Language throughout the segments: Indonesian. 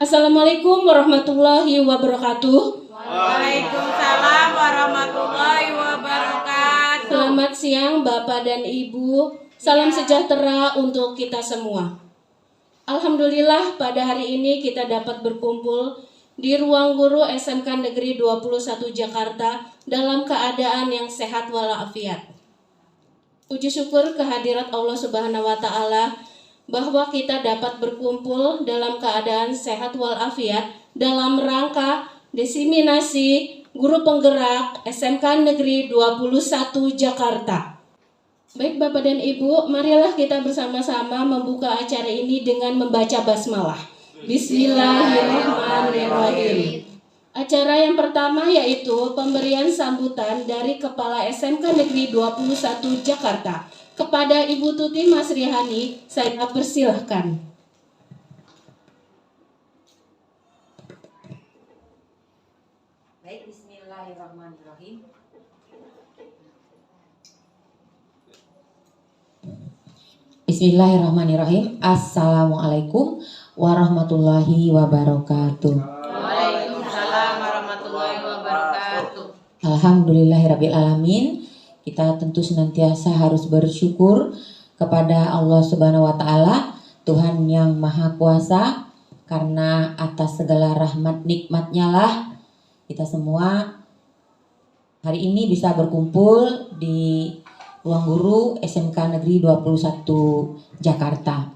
Assalamualaikum warahmatullahi wabarakatuh. Waalaikumsalam warahmatullahi wabarakatuh. Selamat siang Bapak dan Ibu. Salam sejahtera untuk kita semua. Alhamdulillah pada hari ini kita dapat berkumpul di ruang guru SMK Negeri 21 Jakarta dalam keadaan yang sehat walafiat. Puji syukur kehadirat Allah Subhanahu wa taala bahwa kita dapat berkumpul dalam keadaan sehat walafiat dalam rangka diseminasi guru penggerak SMK Negeri 21 Jakarta. Baik Bapak dan Ibu, marilah kita bersama-sama membuka acara ini dengan membaca basmalah. Bismillahirrahmanirrahim. Acara yang pertama yaitu pemberian sambutan dari Kepala SMK Negeri 21 Jakarta. Kepada Ibu Tuti Masrihani, saya persilahkan. Baik, bismillahirrahmanirrahim. Bismillahirrahmanirrahim. Assalamualaikum warahmatullahi wabarakatuh. Waalaikumsalam warahmatullahi wabarakatuh. Alhamdulillahirabbil alamin. Kita tentu senantiasa harus bersyukur kepada Allah Subhanahu wa taala, Tuhan yang Maha Kuasa, karena atas segala rahmat nikmatnya lah kita semua hari ini bisa berkumpul di ruang guru SMK Negeri 21 Jakarta.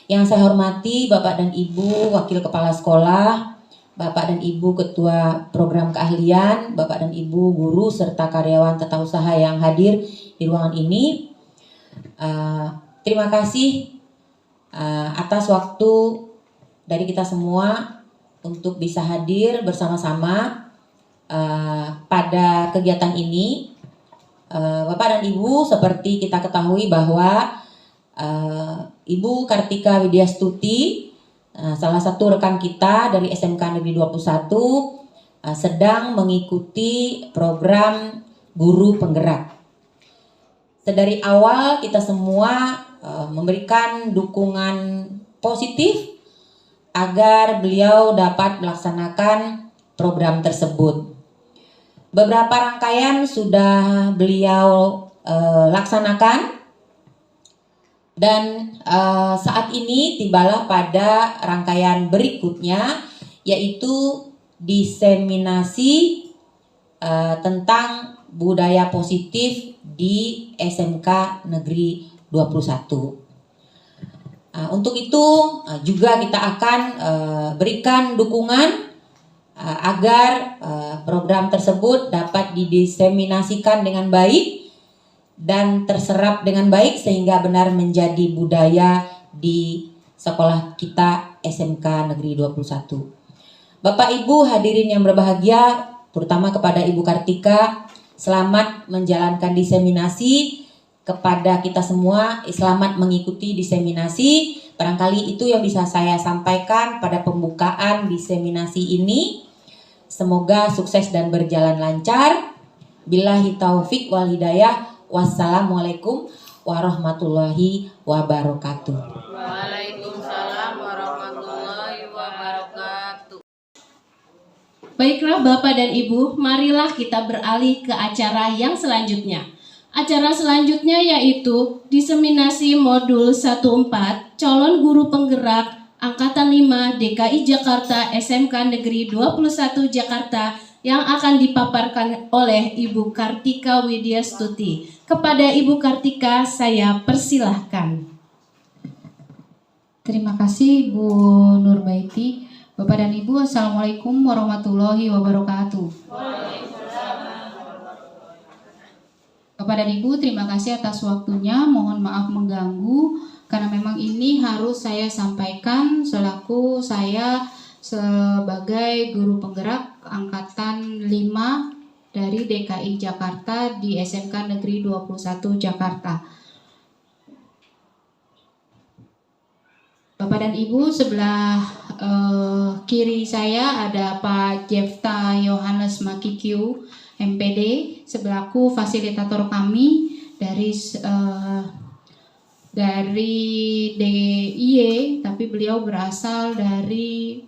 Yang saya hormati Bapak dan Ibu Wakil Kepala Sekolah, Bapak dan Ibu Ketua Program Keahlian, Bapak dan Ibu Guru serta karyawan tata usaha yang hadir di ruangan ini. Terima kasih atas waktu dari kita semua untuk bisa hadir bersama-sama pada kegiatan ini. Bapak dan Ibu, seperti kita ketahui bahwa Ibu Kartika Widyastuti, salah satu rekan kita dari SMK Negeri 21, sedang mengikuti program guru penggerak. Dari awal kita semua memberikan dukungan positif agar beliau dapat melaksanakan program tersebut. Beberapa rangkaian sudah beliau laksanakan. Dan saat ini tibalah pada rangkaian berikutnya, yaitu diseminasi tentang budaya positif di SMK Negeri 21. Untuk itu juga kita akan berikan dukungan agar program tersebut dapat didiseminasikan dengan baik dan terserap dengan baik sehingga benar menjadi budaya di sekolah kita SMK Negeri 21. Bapak Ibu hadirin yang berbahagia, terutama kepada Ibu Kartika, selamat menjalankan diseminasi kepada kita semua, selamat mengikuti diseminasi. Barangkali itu yang bisa saya sampaikan pada pembukaan diseminasi ini. Semoga sukses dan berjalan lancar. Billahi taufik wal hidayah. Wassalamualaikum warahmatullahi wabarakatuh. Waalaikumsalam warahmatullahi wabarakatuh. Baiklah Bapak dan Ibu, marilah kita beralih ke acara yang selanjutnya. Acara selanjutnya yaitu diseminasi modul 14 calon guru penggerak Angkatan 5 DKI Jakarta SMK Negeri 21 Jakarta yang akan dipaparkan oleh Ibu Kartika Widyastuti. Kepada Ibu Kartika, saya persilahkan. Terima kasih Bu Nurbaiti. Bapak dan Ibu, Assalamualaikum warahmatullahi wabarakatuh. Bapak dan Ibu, terima kasih atas waktunya. Mohon maaf mengganggu karena memang ini harus saya sampaikan selaku saya sebagai guru penggerak Angkatan 5 dari DKI Jakarta di SMK Negeri 21 Jakarta. Bapak dan Ibu, sebelah kiri saya ada Pak Jefta Yohanes Makikyu, MPD, sebelaku fasilitator kami dari DIY, tapi beliau berasal dari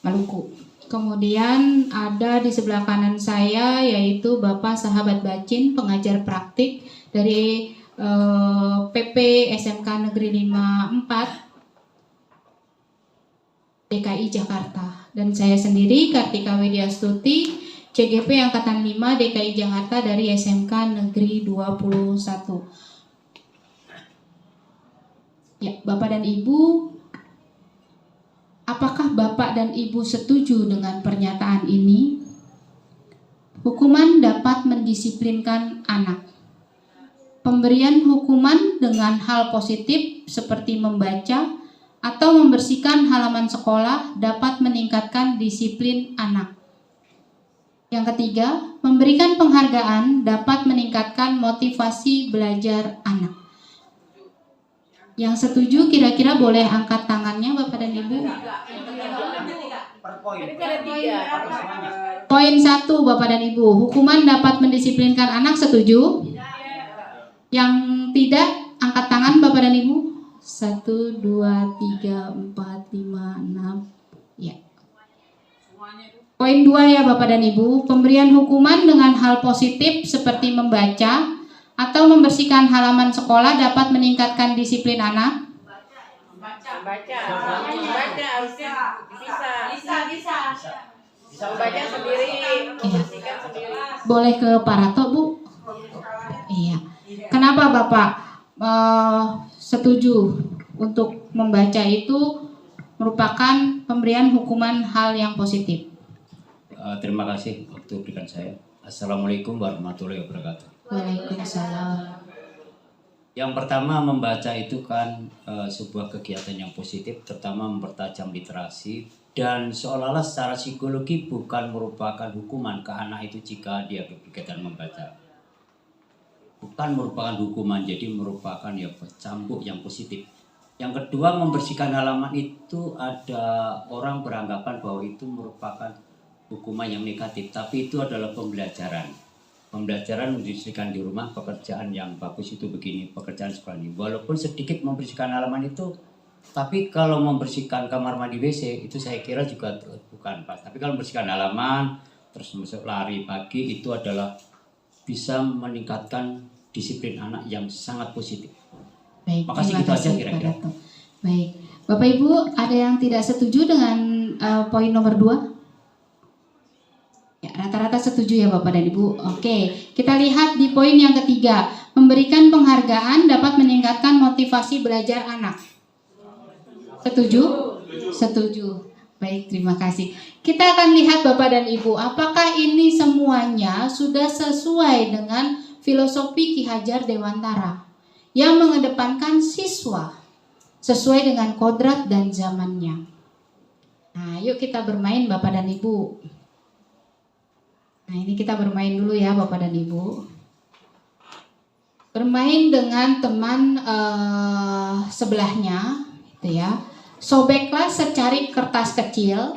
Maluku. Kemudian ada di sebelah kanan saya yaitu Bapak Sahabat Bacin, pengajar praktik dari PP SMK Negeri 54 DKI Jakarta. Dan saya sendiri Kartika Widyastuti, CGP Angkatan 5 DKI Jakarta dari SMK Negeri 21. Ya, Bapak dan Ibu, apakah Bapak dan Ibu setuju dengan pernyataan ini? Hukuman dapat mendisiplinkan anak. Pemberian hukuman dengan hal positif seperti membaca atau membersihkan halaman sekolah dapat meningkatkan disiplin anak. Yang ketiga, memberikan penghargaan dapat meningkatkan motivasi belajar anak. Yang setuju kira-kira boleh angkat tangannya Bapak dan Ibu. Poin 1 Bapak dan Ibu, hukuman dapat mendisiplinkan anak, setuju? Yang tidak, angkat tangan Bapak dan Ibu. 1, 2, 3, 4, 5, 6. Ya. Poin 2 ya Bapak dan Ibu, pemberian hukuman dengan hal positif seperti membaca atau membersihkan halaman sekolah dapat meningkatkan disiplin anak. Baca harusnya bisa membaca sendiri, membersihkan sendiri. Boleh ke Pak Rato, Bu? Iya. Kenapa Bapak setuju untuk membaca itu merupakan pemberian hukuman hal yang positif? Terima kasih waktu berikan saya. Assalamualaikum warahmatullahi wabarakatuh. Waalaikumsalam. Yang pertama, membaca itu kan sebuah kegiatan yang positif, terutama mempertajam literasi, dan seolah-olah secara psikologi bukan merupakan hukuman ke anak itu jika dia berkegiatan membaca. Bukan merupakan hukuman, jadi merupakan ya cambuk yang positif. Yang kedua, membersihkan halaman itu ada orang beranggapan bahwa itu merupakan hukuman yang negatif, tapi itu adalah pembelajaran. Pembelajaran membersihkan di rumah, pekerjaan yang bagus itu begini, pekerjaan sekolah ini. Walaupun sedikit membersihkan halaman itu, tapi kalau membersihkan kamar mandi WC itu saya kira juga bukan pas. Tapi kalau membersihkan halaman, terus masuk lari pagi itu adalah bisa meningkatkan disiplin anak yang sangat positif. Baik, Makasih, terima gitu aja kasih kira-kira. Pak Dato. Baik, Bapak Ibu ada yang tidak setuju dengan poin nomor 2? Ya, rata-rata setuju ya Bapak dan Ibu. Oke, kita lihat di poin yang ketiga, memberikan penghargaan dapat meningkatkan motivasi belajar anak. Setuju? Setuju. Baik, terima kasih. Kita akan lihat Bapak dan Ibu, apakah ini semuanya sudah sesuai dengan filosofi Ki Hajar Dewantara yang mengedepankan siswa sesuai dengan kodrat dan zamannya. Nah, yuk kita bermain Bapak dan Ibu. Nah, ini kita bermain dulu ya Bapak dan Ibu. Bermain dengan teman sebelahnya, gitu ya. Sobeklah secari kertas kecil,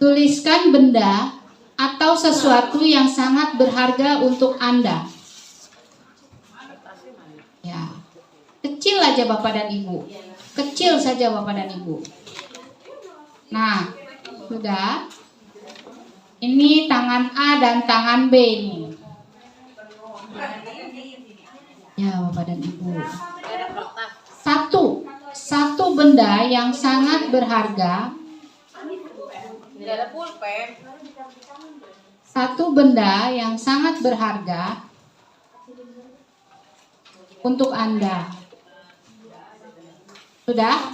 tuliskan benda atau sesuatu yang sangat berharga untuk Anda. Ya, kecil aja Bapak dan Ibu, kecil saja Bapak dan Ibu. Nah, sudah. Ini tangan A dan tangan B nih. Ya Bapak dan Ibu. Satu benda yang sangat berharga. Tidak ada pulpen. Satu benda yang sangat berharga untuk Anda. Sudah?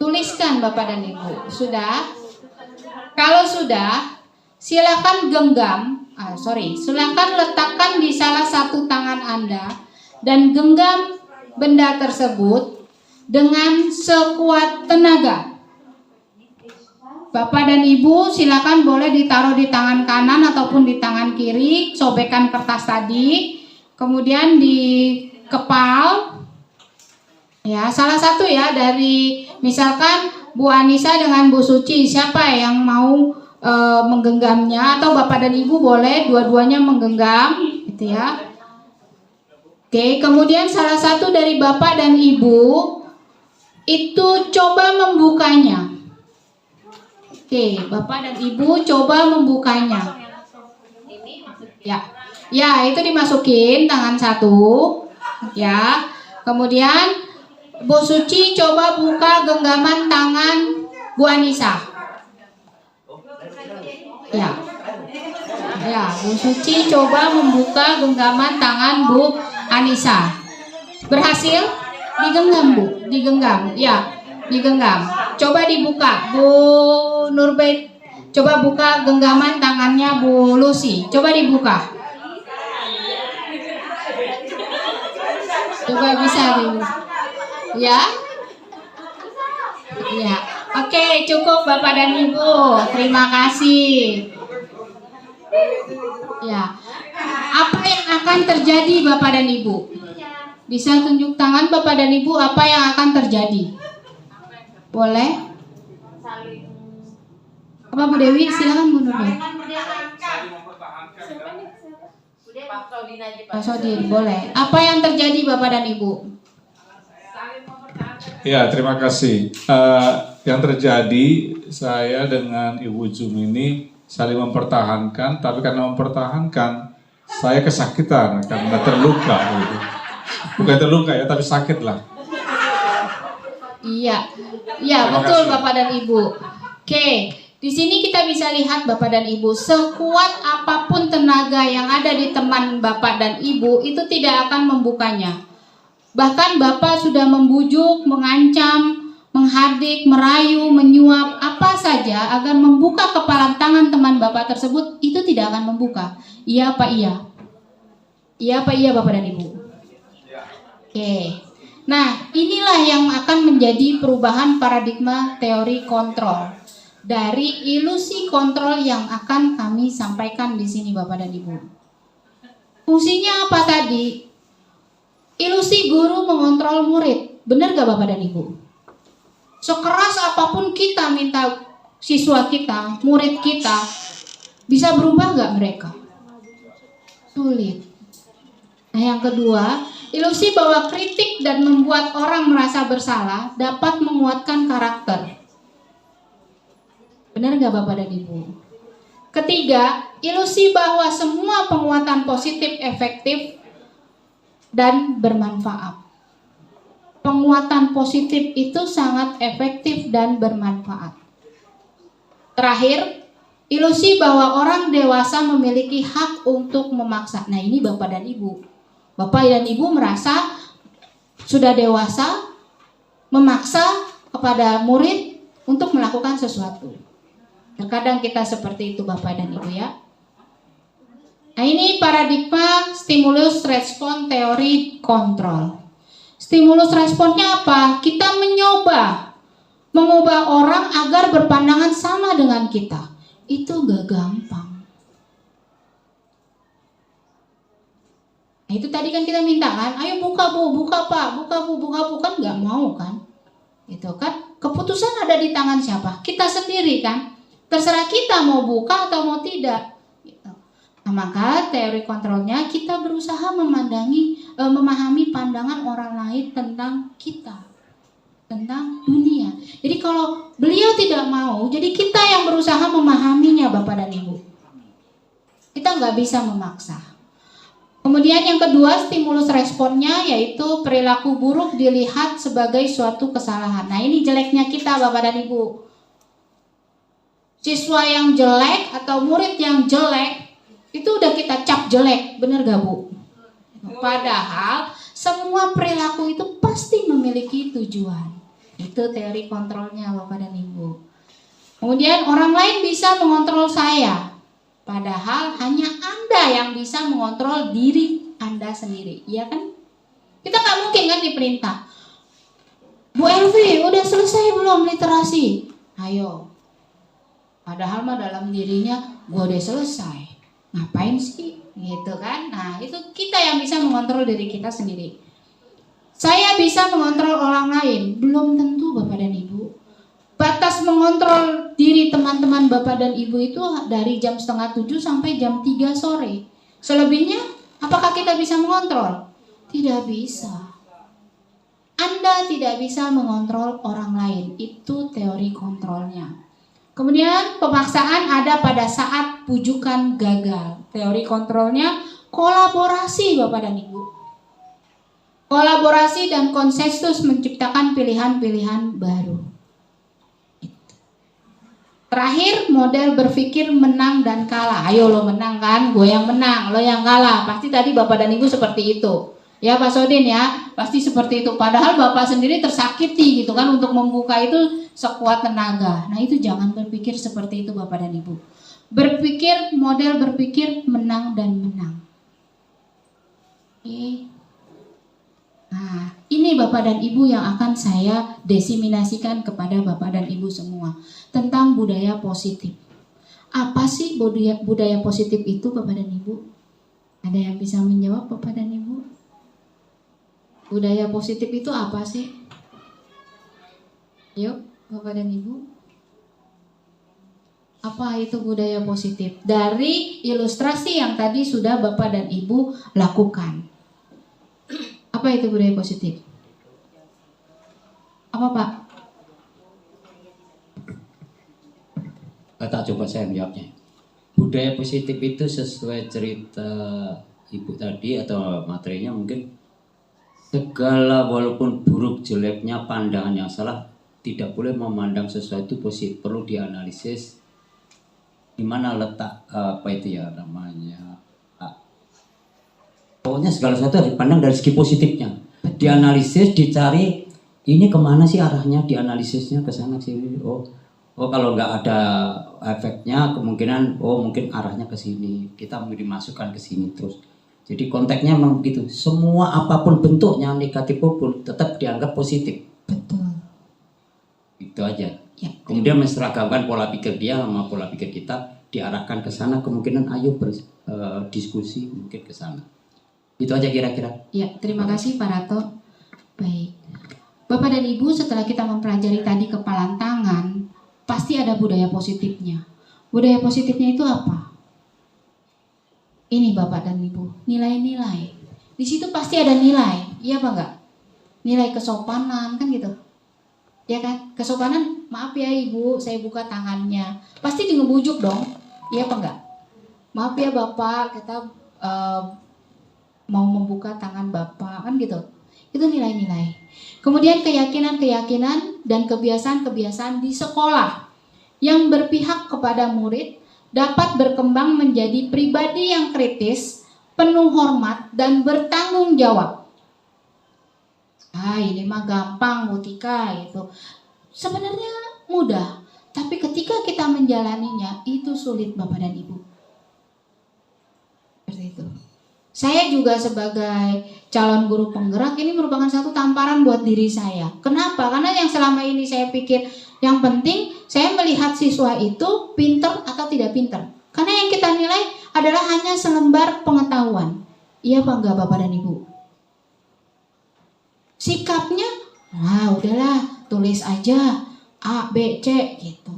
Tuliskan Bapak dan Ibu. Sudah? Kalau sudah, silakan silakan letakkan di salah satu tangan Anda dan genggam benda tersebut dengan sekuat tenaga. Bapak dan Ibu silakan boleh ditaruh di tangan kanan ataupun di tangan kiri, sobekan kertas tadi, kemudian dikepal. Ya, salah satu ya dari misalkan Bu Anissa dengan Bu Suci, siapa yang mau menggenggamnya, atau Bapak dan Ibu boleh dua-duanya menggenggam, gitu ya. Oke, kemudian salah satu dari Bapak dan Ibu itu coba membukanya. Oke, Bapak dan Ibu coba membukanya. Ya, itu dimasukin tangan satu. Ya, kemudian Bu Suci coba buka genggaman tangan Bu Anissa. Ya, Bu Suci coba membuka genggaman tangan Bu Anissa. Berhasil? Digenggam, Bu. Digenggam. Ya, digenggam. Coba dibuka, Bu Nurbait. Coba buka genggaman tangannya Bu Lucy. Coba dibuka. Coba bisa, Bu. Ya. Ya. Oke, cukup Bapak dan Ibu. Terima kasih. Ya. Apa yang akan terjadi Bapak dan Ibu? Bisa tunjuk tangan Bapak dan Ibu apa yang akan terjadi? Boleh? Apa Bu Dewi? Silakan Bu Dewi. Pak Sodin, boleh. Apa yang terjadi Bapak dan Ibu? Ya, terima kasih. Yang terjadi, saya dengan Ibu Jum ini saling mempertahankan, tapi karena mempertahankan, saya kesakitan karena terluka. Gitu. Bukan terluka ya, tapi sakit lah. Iya, betul kasih. Bapak dan Ibu. Oke, di sini kita bisa lihat Bapak dan Ibu, sekuat apapun tenaga yang ada di teman Bapak dan Ibu itu tidak akan membukanya. Bahkan Bapak sudah membujuk, mengancam, menghardik, merayu, menyuap, apa saja agar membuka kepalan tangan teman Bapak tersebut, itu tidak akan membuka. Iya apa iya? Iya apa iya Bapak dan Ibu? Oke. Nah, inilah yang akan menjadi perubahan paradigma teori kontrol. Dari ilusi kontrol yang akan kami sampaikan di sini Bapak dan Ibu. Fungsinya apa tadi? Ilusi guru mengontrol murid. Benar gak Bapak dan Ibu? Sekeras apapun kita minta siswa kita, murid kita, bisa berubah gak mereka? Sulit. Nah, yang kedua, ilusi bahwa kritik dan membuat orang merasa bersalah dapat menguatkan karakter. Benar gak Bapak dan Ibu? Ketiga, ilusi bahwa semua penguatan positif efektif dan bermanfaat. Penguatan positif itu sangat efektif dan bermanfaat. Terakhir, ilusi bahwa orang dewasa memiliki hak untuk memaksa. Nah, ini Bapak dan Ibu. Bapak dan Ibu merasa sudah dewasa memaksa kepada murid untuk melakukan sesuatu. Terkadang kita seperti itu Bapak dan Ibu ya. Nah, ini paradigma stimulus respon teori kontrol. Stimulus responnya apa? Kita mencoba mengubah orang agar berpandangan sama dengan kita. Itu gak gampang. Nah, itu tadi kan kita minta kan, ayo buka Bu, buka Pak, buka Bu, buka Bu, kan gak mau kan. Itu kan keputusan ada di tangan siapa? Kita sendiri kan. Terserah kita mau buka atau mau tidak. Nah, maka teori kontrolnya kita berusaha memahami pandangan orang lain tentang kita, tentang dunia. Jadi kalau beliau tidak mau, jadi kita yang berusaha memahaminya Bapak dan Ibu. Kita nggak bisa memaksa. Kemudian yang kedua, stimulus responnya yaitu perilaku buruk dilihat sebagai suatu kesalahan. Nah, ini jeleknya kita Bapak dan Ibu. Siswa yang jelek atau murid yang jelek itu udah kita cap jelek, bener gak Bu? Padahal semua perilaku itu pasti memiliki tujuan. Itu teori kontrolnya Bapak dan Ibu. Kemudian orang lain bisa mengontrol saya, padahal hanya Anda yang bisa mengontrol diri Anda sendiri, iya kan? Kita gak mungkin kan diperintah, Bu Elvi udah selesai belum literasi? Ayo. Padahal mah dalam dirinya gue udah selesai. Ngapain sih gitu kan? Nah, itu kita yang bisa mengontrol diri kita sendiri. Saya bisa mengontrol orang lain, belum tentu Bapak dan Ibu. Batas mengontrol diri teman-teman Bapak dan Ibu itu dari jam 6:30 sampai jam 3 sore. Selebihnya apakah kita bisa mengontrol? Tidak bisa. Anda tidak bisa mengontrol orang lain. Itu teori kontrolnya. Kemudian pemaksaan ada pada saat pujukan gagal. Teori kontrolnya kolaborasi Bapak dan Ibu. Kolaborasi dan konsensus menciptakan pilihan-pilihan baru. Terakhir, model berpikir menang dan kalah. Ayo lo menang kan, gue yang menang, lo yang kalah. Pasti tadi Bapak dan Ibu seperti itu. Ya Pak Sodin ya, pasti seperti itu. Padahal Bapak sendiri tersakiti gitu kan untuk membuka itu sekuat tenaga. Nah itu jangan berpikir seperti itu Bapak dan Ibu. Berpikir, model berpikir menang dan menang. Oke. Nah, ini Bapak dan Ibu yang akan saya diseminasikan kepada Bapak dan Ibu semua tentang budaya positif. Apa sih budaya positif itu Bapak dan Ibu? Ada yang bisa menjawab Bapak dan Ibu? Budaya positif itu apa sih? Yuk, Bapak dan Ibu. Apa itu budaya positif? Dari ilustrasi yang tadi sudah Bapak dan Ibu lakukan. Apa itu budaya positif? Apa Pak? Tak coba saya menjawabnya. Budaya positif itu sesuai cerita Ibu tadi atau materinya mungkin segala walaupun buruk jeleknya pandangan yang salah tidak boleh memandang sesuatu positif, perlu dianalisis di mana letak apa itu ya namanya. Pokoknya segala sesuatu harus dipandang dari segi positifnya. Dianalisis, dicari ini kemana sih arahnya, dianalisisnya ke sana sini. Oh kalau nggak ada efeknya kemungkinan mungkin arahnya ke sini. Kita mau dimasukkan ke sini terus. Jadi konteksnya memang begitu. Semua apapun bentuknya negatif pun tetap dianggap positif. Betul. Itu aja. Ya. Kemudian menseragamkan pola pikir dia sama pola pikir kita diarahkan ke sana. Kemungkinan ayo berdiskusi mungkin ke sana. Itu aja kira-kira. Ya, terima kasih Pak Rato. Baik. Bapak dan Ibu, setelah kita mempelajari tadi kepalan tangan, pasti ada budaya positifnya. Budaya positifnya itu apa? Ini Bapak dan Ibu, nilai-nilai. Di situ pasti ada nilai, iya apa enggak? Nilai kesopanan kan gitu. Ya kan? Kesopanan, maaf ya Ibu, saya buka tangannya. Pasti di ngebujuk dong. Iya apa enggak? Maaf ya Bapak, kita mau membuka tangan Bapak kan gitu. Itu nilai-nilai. Kemudian keyakinan-keyakinan dan kebiasaan-kebiasaan di sekolah yang berpihak kepada murid dapat berkembang menjadi pribadi yang kritis, penuh hormat, dan bertanggung jawab. Ini mah gampang Mutika itu. Sebenarnya mudah, tapi ketika kita menjalaninya itu sulit Bapak dan Ibu. Seperti itu. Saya juga sebagai calon guru penggerak ini merupakan satu tamparan buat diri saya. Kenapa? Karena yang selama ini saya pikir yang penting saya melihat siswa itu pinter atau tidak pinter. Karena yang kita nilai adalah hanya selembar pengetahuan. Iya apa enggak Bapak dan Ibu? Sikapnya, udahlah tulis aja A, B, C gitu.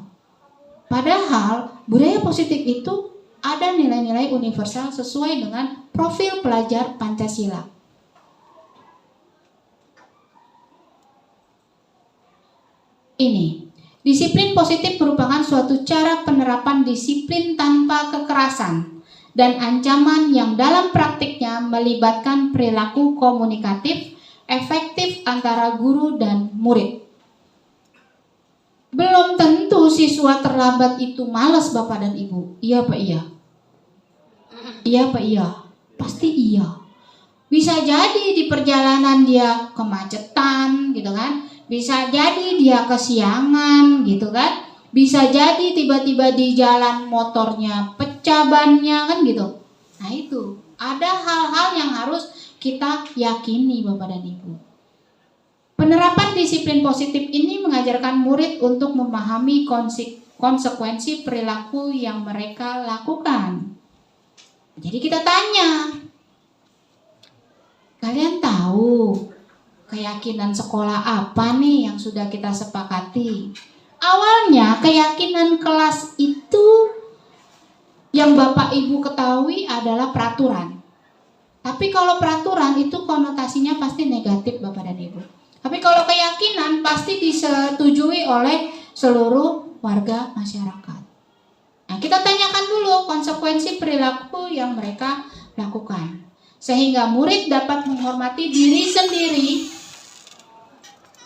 Padahal budaya positif itu ada nilai-nilai universal sesuai dengan profil pelajar Pancasila. Ini, disiplin positif merupakan suatu cara penerapan disiplin tanpa kekerasan dan ancaman yang dalam praktiknya melibatkan perilaku komunikatif efektif antara guru dan murid. Belum tentu siswa terlambat itu malas Bapak dan Ibu. Iya Pak iya? Iya Pak iya? Pasti iya. Bisa jadi di perjalanan dia kemacetan gitu kan. Bisa jadi dia kesiangan gitu kan. Bisa jadi tiba-tiba di jalan motornya pecah bannya kan gitu. Nah itu, ada hal-hal yang harus kita yakini Bapak dan Ibu. Penerapan disiplin positif ini mengajarkan murid untuk memahami konsekuensi perilaku yang mereka lakukan. Jadi kita tanya, kalian tahu keyakinan sekolah apa nih yang sudah kita sepakati? Awalnya keyakinan kelas itu yang Bapak Ibu ketahui adalah peraturan. Tapi kalau peraturan itu konotasinya pasti negatif Bapak dan Ibu. Tapi kalau keyakinan pasti disetujui oleh seluruh warga masyarakat. Nah, kita tanyakan dulu konsekuensi perilaku yang mereka lakukan, sehingga murid dapat menghormati diri sendiri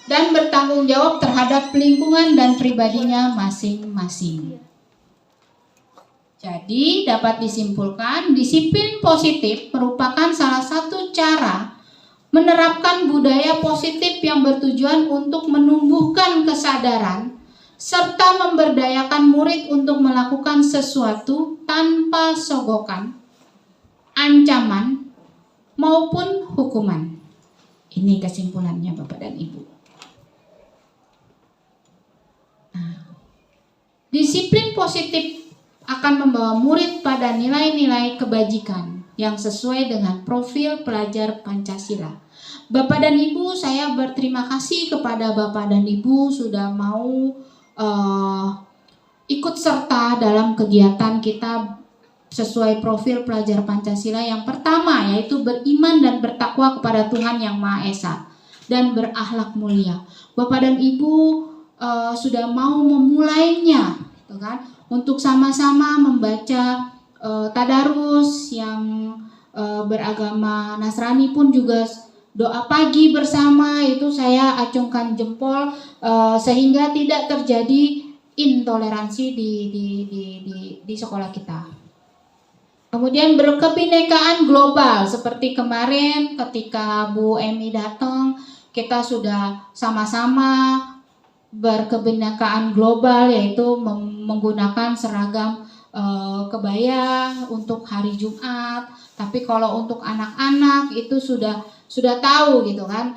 dan bertanggung jawab terhadap lingkungan dan pribadinya masing-masing. Jadi dapat disimpulkan, disiplin positif merupakan salah satu cara menerapkan budaya positif yang bertujuan untuk menumbuhkan kesadaran serta memberdayakan murid untuk melakukan sesuatu tanpa sogokan, ancaman, maupun hukuman. Ini kesimpulannya Bapak dan Ibu. Nah, disiplin positif akan membawa murid pada nilai-nilai kebajikan yang sesuai dengan profil pelajar Pancasila. Bapak dan Ibu, saya berterima kasih kepada Bapak dan Ibu sudah mau ikut serta dalam kegiatan kita sesuai profil pelajar Pancasila. Yang pertama yaitu beriman dan bertakwa kepada Tuhan Yang Maha Esa dan berakhlak mulia. Bapak dan Ibu sudah mau memulainya, gitu kan? Untuk sama-sama membaca tadarus yang beragama Nasrani pun juga doa pagi bersama, itu saya acungkan jempol sehingga tidak terjadi intoleransi di sekolah kita. Kemudian berkebinekaan global seperti kemarin ketika Bu Emi datang, kita sudah sama-sama berkebinekaan global, yaitu menggunakan seragam kebaya untuk hari Jumat. Tapi kalau untuk anak-anak itu sudah tahu gitu kan,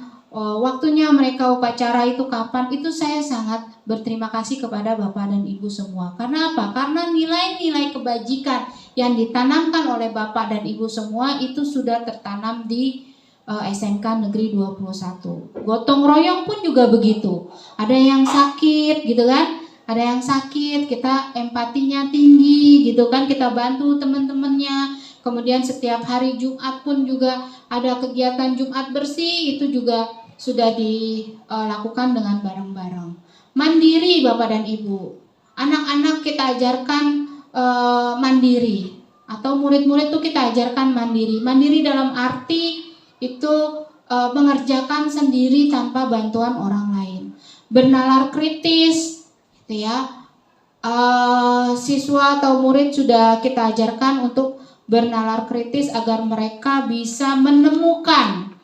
waktunya mereka upacara itu kapan. Itu saya sangat berterima kasih kepada Bapak dan Ibu semua. Karena apa? Karena nilai-nilai kebajikan yang ditanamkan oleh Bapak dan Ibu semua itu sudah tertanam di SMK Negeri 21. Gotong royong pun juga begitu. Ada yang sakit gitu kan, ada yang sakit, kita empatinya tinggi gitu kan, kita bantu teman-temannya. Kemudian setiap hari Jumat pun juga ada kegiatan Jumat bersih, itu juga sudah dilakukan dengan bareng-bareng. Mandiri Bapak dan Ibu, anak-anak kita ajarkan mandiri, atau murid-murid itu kita ajarkan mandiri. Mandiri dalam arti itu mengerjakan sendiri tanpa bantuan orang lain. Bernalar kritis, gitu ya. Siswa atau murid sudah kita ajarkan untuk bernalar kritis agar mereka bisa menemukan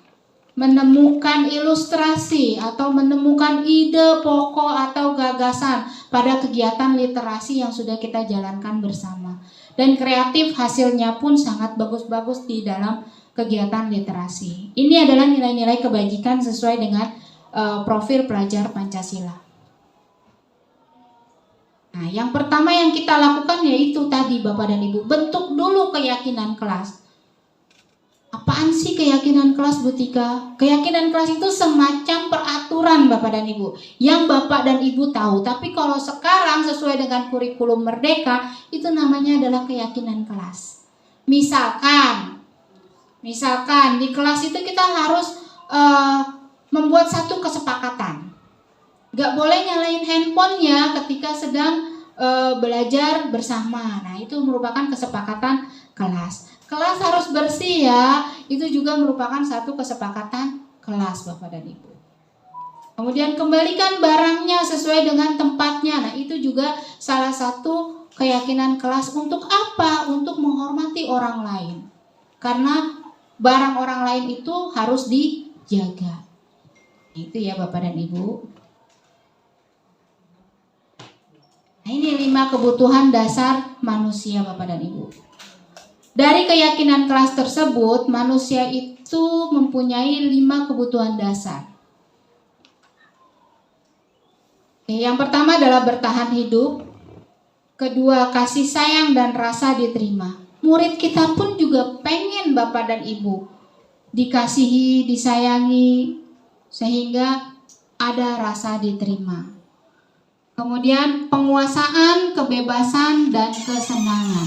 ilustrasi atau menemukan ide pokok atau gagasan pada kegiatan literasi yang sudah kita jalankan bersama. Dan kreatif hasilnya pun sangat bagus-bagus di dalam kegiatan literasi. Ini adalah nilai-nilai kebajikan sesuai dengan profil pelajar Pancasila. Nah, yang pertama yang kita lakukan yaitu tadi Bapak dan Ibu, bentuk dulu keyakinan kelas. Apaan sih keyakinan kelas, Bu Tika? Keyakinan kelas itu semacam peraturan Bapak dan Ibu yang Bapak dan Ibu tahu. Tapi kalau sekarang sesuai dengan kurikulum Merdeka, itu namanya adalah keyakinan kelas. Misalkan di kelas itu kita harus membuat satu kesepakatan. Gak boleh nyalain handphonenya ketika sedang belajar bersama. Nah, itu merupakan kesepakatan kelas. Kelas harus bersih ya, itu juga merupakan satu kesepakatan kelas Bapak dan Ibu. Kemudian kembalikan barangnya sesuai dengan tempatnya. Nah, itu juga salah satu keyakinan kelas. Untuk apa? Untuk menghormati orang lain. Karena barang orang lain itu harus dijaga. Itu ya Bapak dan Ibu. Nah, ini 5 kebutuhan dasar manusia Bapak dan Ibu. Dari keyakinan kelas tersebut, manusia itu mempunyai 5 kebutuhan dasar. Yang pertama adalah bertahan hidup. Kedua, kasih sayang dan rasa diterima. Murid kita pun juga pengen Bapak dan Ibu dikasihi, disayangi, sehingga ada rasa diterima. Kemudian penguasaan, kebebasan, dan kesenangan.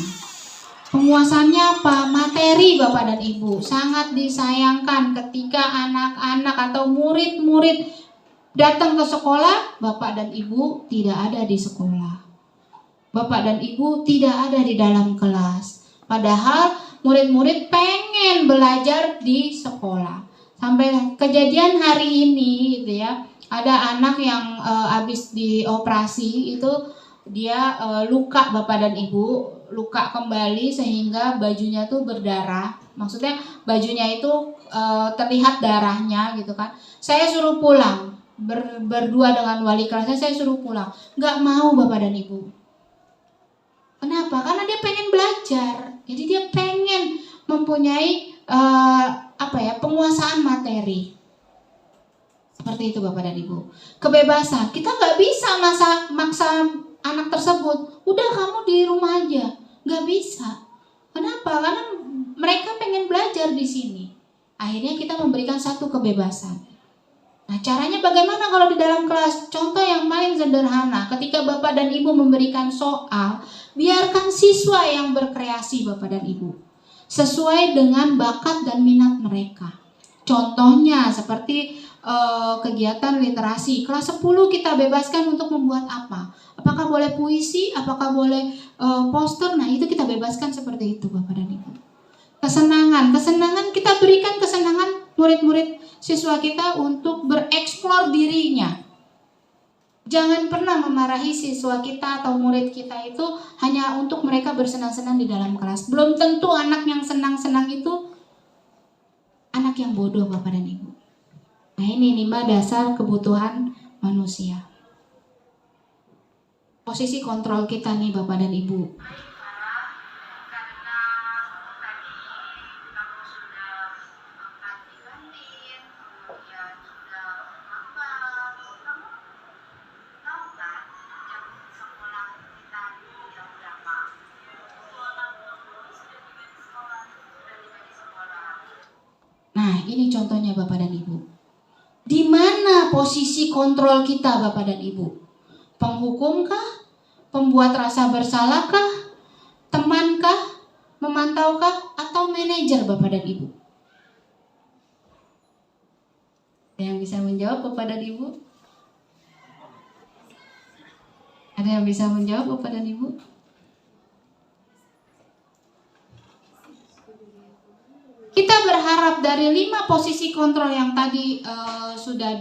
Penguasaannya apa? Materi Bapak dan Ibu. Sangat disayangkan ketika anak-anak atau murid-murid datang ke sekolah, Bapak dan Ibu tidak ada di sekolah. Bapak dan Ibu tidak ada di dalam kelas. Padahal murid-murid pengen belajar di sekolah. Sampai kejadian hari ini gitu ya, ada anak yang habis dioperasi itu dia luka Bapak dan Ibu, luka kembali sehingga bajunya tuh berdarah. Maksudnya bajunya itu terlihat darahnya gitu kan. Saya suruh pulang, berdua dengan wali kelasnya saya suruh pulang. Nggak mau Bapak dan Ibu. Kenapa? Karena dia pengen belajar. Jadi dia pengen mempunyai penguasaan materi. Seperti itu Bapak dan Ibu. Kebebasan. Kita nggak bisa maksa anak tersebut. Udah kamu di rumah aja. Nggak bisa. Kenapa? Karena mereka pengen belajar di sini. Akhirnya kita memberikan satu kebebasan. Nah, caranya bagaimana kalau di dalam kelas? Contoh yang paling sederhana, ketika Bapak dan Ibu memberikan soal, biarkan siswa yang berkreasi Bapak dan Ibu, sesuai dengan bakat dan minat mereka. Contohnya seperti kegiatan literasi, kelas 10 kita bebaskan untuk membuat apa? Apakah boleh puisi, apakah boleh poster? Nah, itu kita bebaskan seperti itu Bapak dan Ibu. Kesenangan kita berikan kesenangan murid-murid siswa kita untuk bereksplor dirinya. Jangan pernah memarahi siswa kita atau murid kita itu hanya untuk mereka bersenang-senang di dalam kelas. Belum tentu anak yang senang-senang itu anak yang bodoh Bapak dan Ibu. Nah, ini 5 dasar kebutuhan manusia. Posisi kontrol kita nih Bapak dan Ibu. Nah, ini contohnya Bapak dan Ibu. Di mana posisi kontrol kita Bapak dan Ibu? Penghukumkah? Pembuat rasa bersalahkah? Temankah? Memantaukah? Atau manajer Bapak dan Ibu? Ada yang bisa menjawab Bapak dan Ibu? Ada yang bisa menjawab Bapak dan Ibu? Kita berharap dari 5 posisi kontrol yang tadi sudah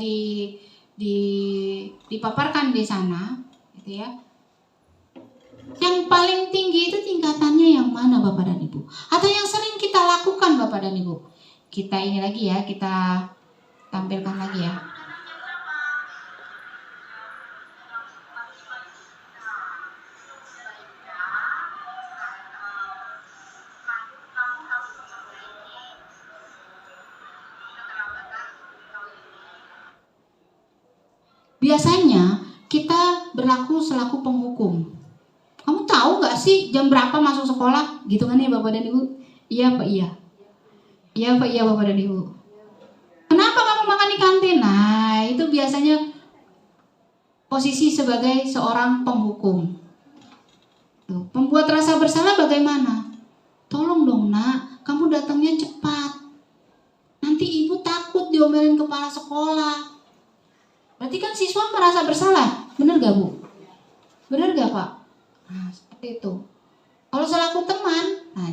dipaparkan di sana, gitu ya. Yang paling tinggi itu tingkatannya yang mana Bapak dan Ibu? Atau yang sering kita lakukan Bapak dan Ibu? Kita ini lagi ya, kita tampilkan lagi ya. Biasanya kita berlaku selaku penghukum. Kamu tahu nggak sih jam berapa masuk sekolah? Gitu kan ya Bapak dan Ibu? Iya Pak, iya. Iya Pak, iya Bapak dan Ibu. Kenapa kamu makan di kantin? Nah, itu biasanya posisi sebagai seorang penghukum. Tuh, pembuat rasa bersalah bagaimana? Tolong dong nak, kamu datangnya cepat. Nanti ibu takut diomelin kepala sekolah. Berarti kan siswa merasa bersalah, benar gak Bu? Benar gak Pak? Nah, seperti itu. Kalau selaku teman, nah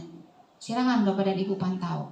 silakan Bapak dan Ibu pantau.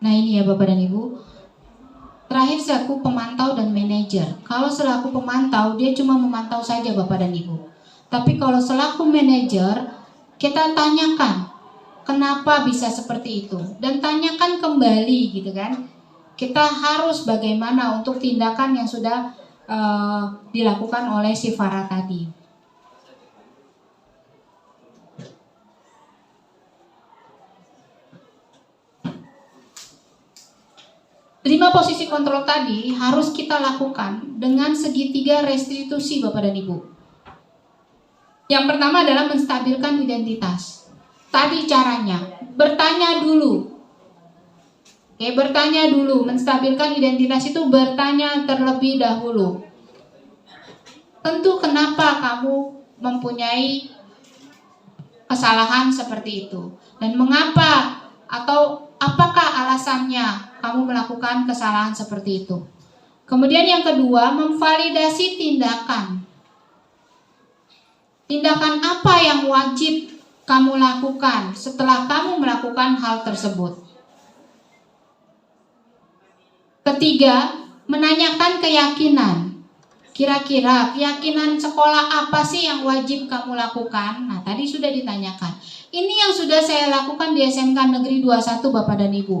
Nah ini ya Bapak dan Ibu. Terakhir selaku pemantau dan manajer. Kalau selaku pemantau dia cuma memantau saja Bapak dan Ibu. Tapi kalau selaku manajer kita tanyakan kenapa bisa seperti itu dan tanyakan kembali gitu kan. Kita harus bagaimana untuk tindakan yang sudah dilakukan oleh si Farah tadi. Lima posisi kontrol tadi harus kita lakukan dengan segitiga restitusi Bapak dan Ibu. Yang pertama adalah menstabilkan identitas. Tadi caranya, bertanya dulu. Oke, bertanya dulu. Menstabilkan identitas itu bertanya terlebih dahulu. Tentu kenapa kamu mempunyai kesalahan seperti itu. Dan mengapa atau apakah alasannya kamu melakukan kesalahan seperti itu. Kemudian yang kedua, memvalidasi tindakan. Tindakan apa yang wajib kamu lakukan setelah kamu melakukan hal tersebut. Ketiga, menanyakan keyakinan. Kira-kira keyakinan sekolah apa sih yang wajib kamu lakukan? Nah, tadi sudah ditanyakan. Ini yang sudah saya lakukan di SMK Negeri 21 Bapak dan Ibu.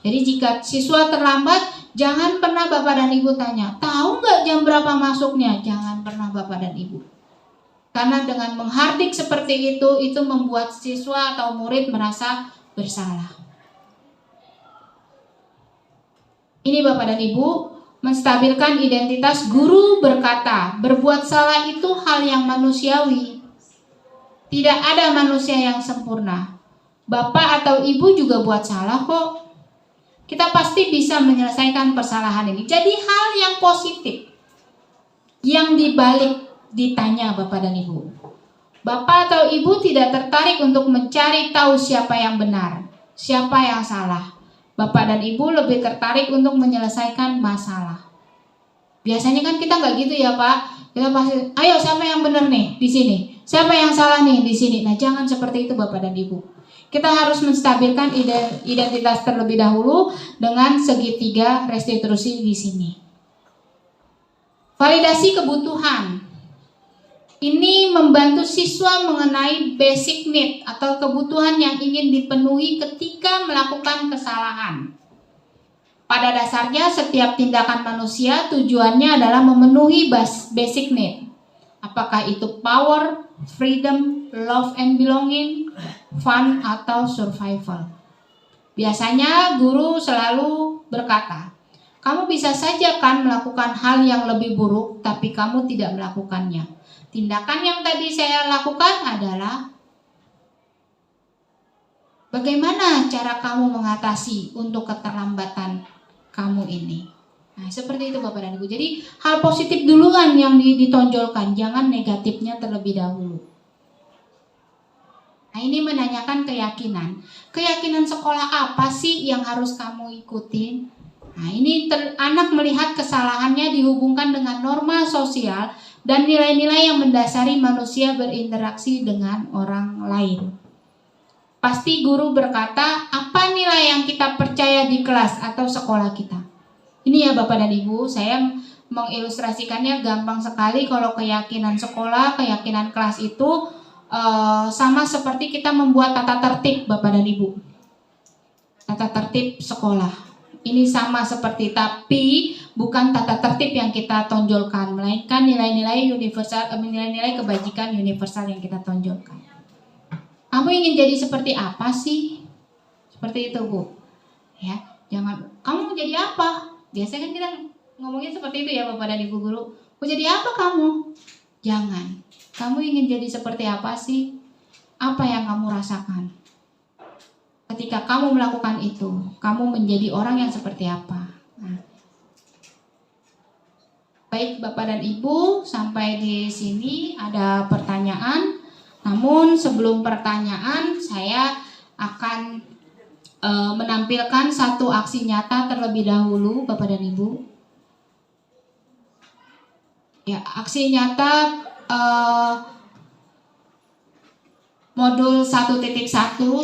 Jadi jika siswa terlambat, jangan pernah Bapak dan Ibu tanya, tahu nggak jam berapa masuknya? Jangan pernah Bapak dan Ibu. Karena dengan menghardik seperti itu membuat siswa atau murid merasa bersalah. Ini Bapak dan Ibu, menstabilkan identitas. Guru berkata, berbuat salah itu hal yang manusiawi. Tidak ada manusia yang sempurna. Bapak atau Ibu juga buat salah kok. Kita pasti bisa menyelesaikan persalahan ini. Jadi hal yang positif yang dibalik ditanya Bapak dan Ibu. Bapak atau Ibu tidak tertarik untuk mencari tahu siapa yang benar, siapa yang salah. Bapak dan Ibu lebih tertarik untuk menyelesaikan masalah. Biasanya kan kita nggak gitu ya Pak. Kita pasti, ayo siapa yang benar nih di sini, siapa yang salah nih di sini. Nah jangan seperti itu Bapak dan Ibu. Kita harus menstabilkan identitas terlebih dahulu dengan segitiga restitusi di sini. Validasi kebutuhan. Ini membantu siswa mengenai basic need atau kebutuhan yang ingin dipenuhi ketika melakukan kesalahan. Pada dasarnya setiap tindakan manusia tujuannya adalah memenuhi basic need. Apakah itu power, freedom, love and belonging, fun, atau survival. Biasanya guru selalu berkata, kamu bisa saja kan melakukan hal yang lebih buruk, tapi kamu tidak melakukannya. Tindakan yang tadi saya lakukan adalah bagaimana cara kamu mengatasi untuk keterlambatan kamu ini. Nah, seperti itu Bapak dan Ibu. Jadi hal positif duluan yang ditonjolkan, jangan negatifnya terlebih dahulu. Nah, ini menanyakan keyakinan. Keyakinan sekolah apa sih yang harus kamu ikutin? Nah, ini anak melihat kesalahannya dihubungkan dengan norma sosial dan nilai-nilai yang mendasari manusia berinteraksi dengan orang lain. Pasti guru berkata, apa nilai yang kita percaya di kelas atau sekolah kita? Ini ya Bapak dan Ibu, saya mengilustrasikannya gampang sekali. Kalau keyakinan sekolah, keyakinan kelas itu sama seperti kita membuat tata tertib Bapak dan Ibu. Tata tertib sekolah. Ini sama seperti, tapi bukan tata tertib yang kita tonjolkan, melainkan nilai-nilai universal, nilai-nilai kebajikan universal yang kita tonjolkan. Kamu ingin jadi seperti apa sih? Seperti itu Bu. Ya, jangan kamu mau jadi apa? Biasanya kan kita ngomongin seperti itu ya Bapak dan Ibu guru. Mau jadi apa kamu? Jangan. Kamu ingin jadi seperti apa sih? Apa yang kamu rasakan? Ketika kamu melakukan itu, kamu menjadi orang yang seperti apa? Nah. Baik Bapak dan Ibu, sampai di sini ada pertanyaan. Namun sebelum pertanyaan, saya akan menampilkan satu aksi nyata terlebih dahulu Bapak dan Ibu. Ya, aksi nyata modul 1.1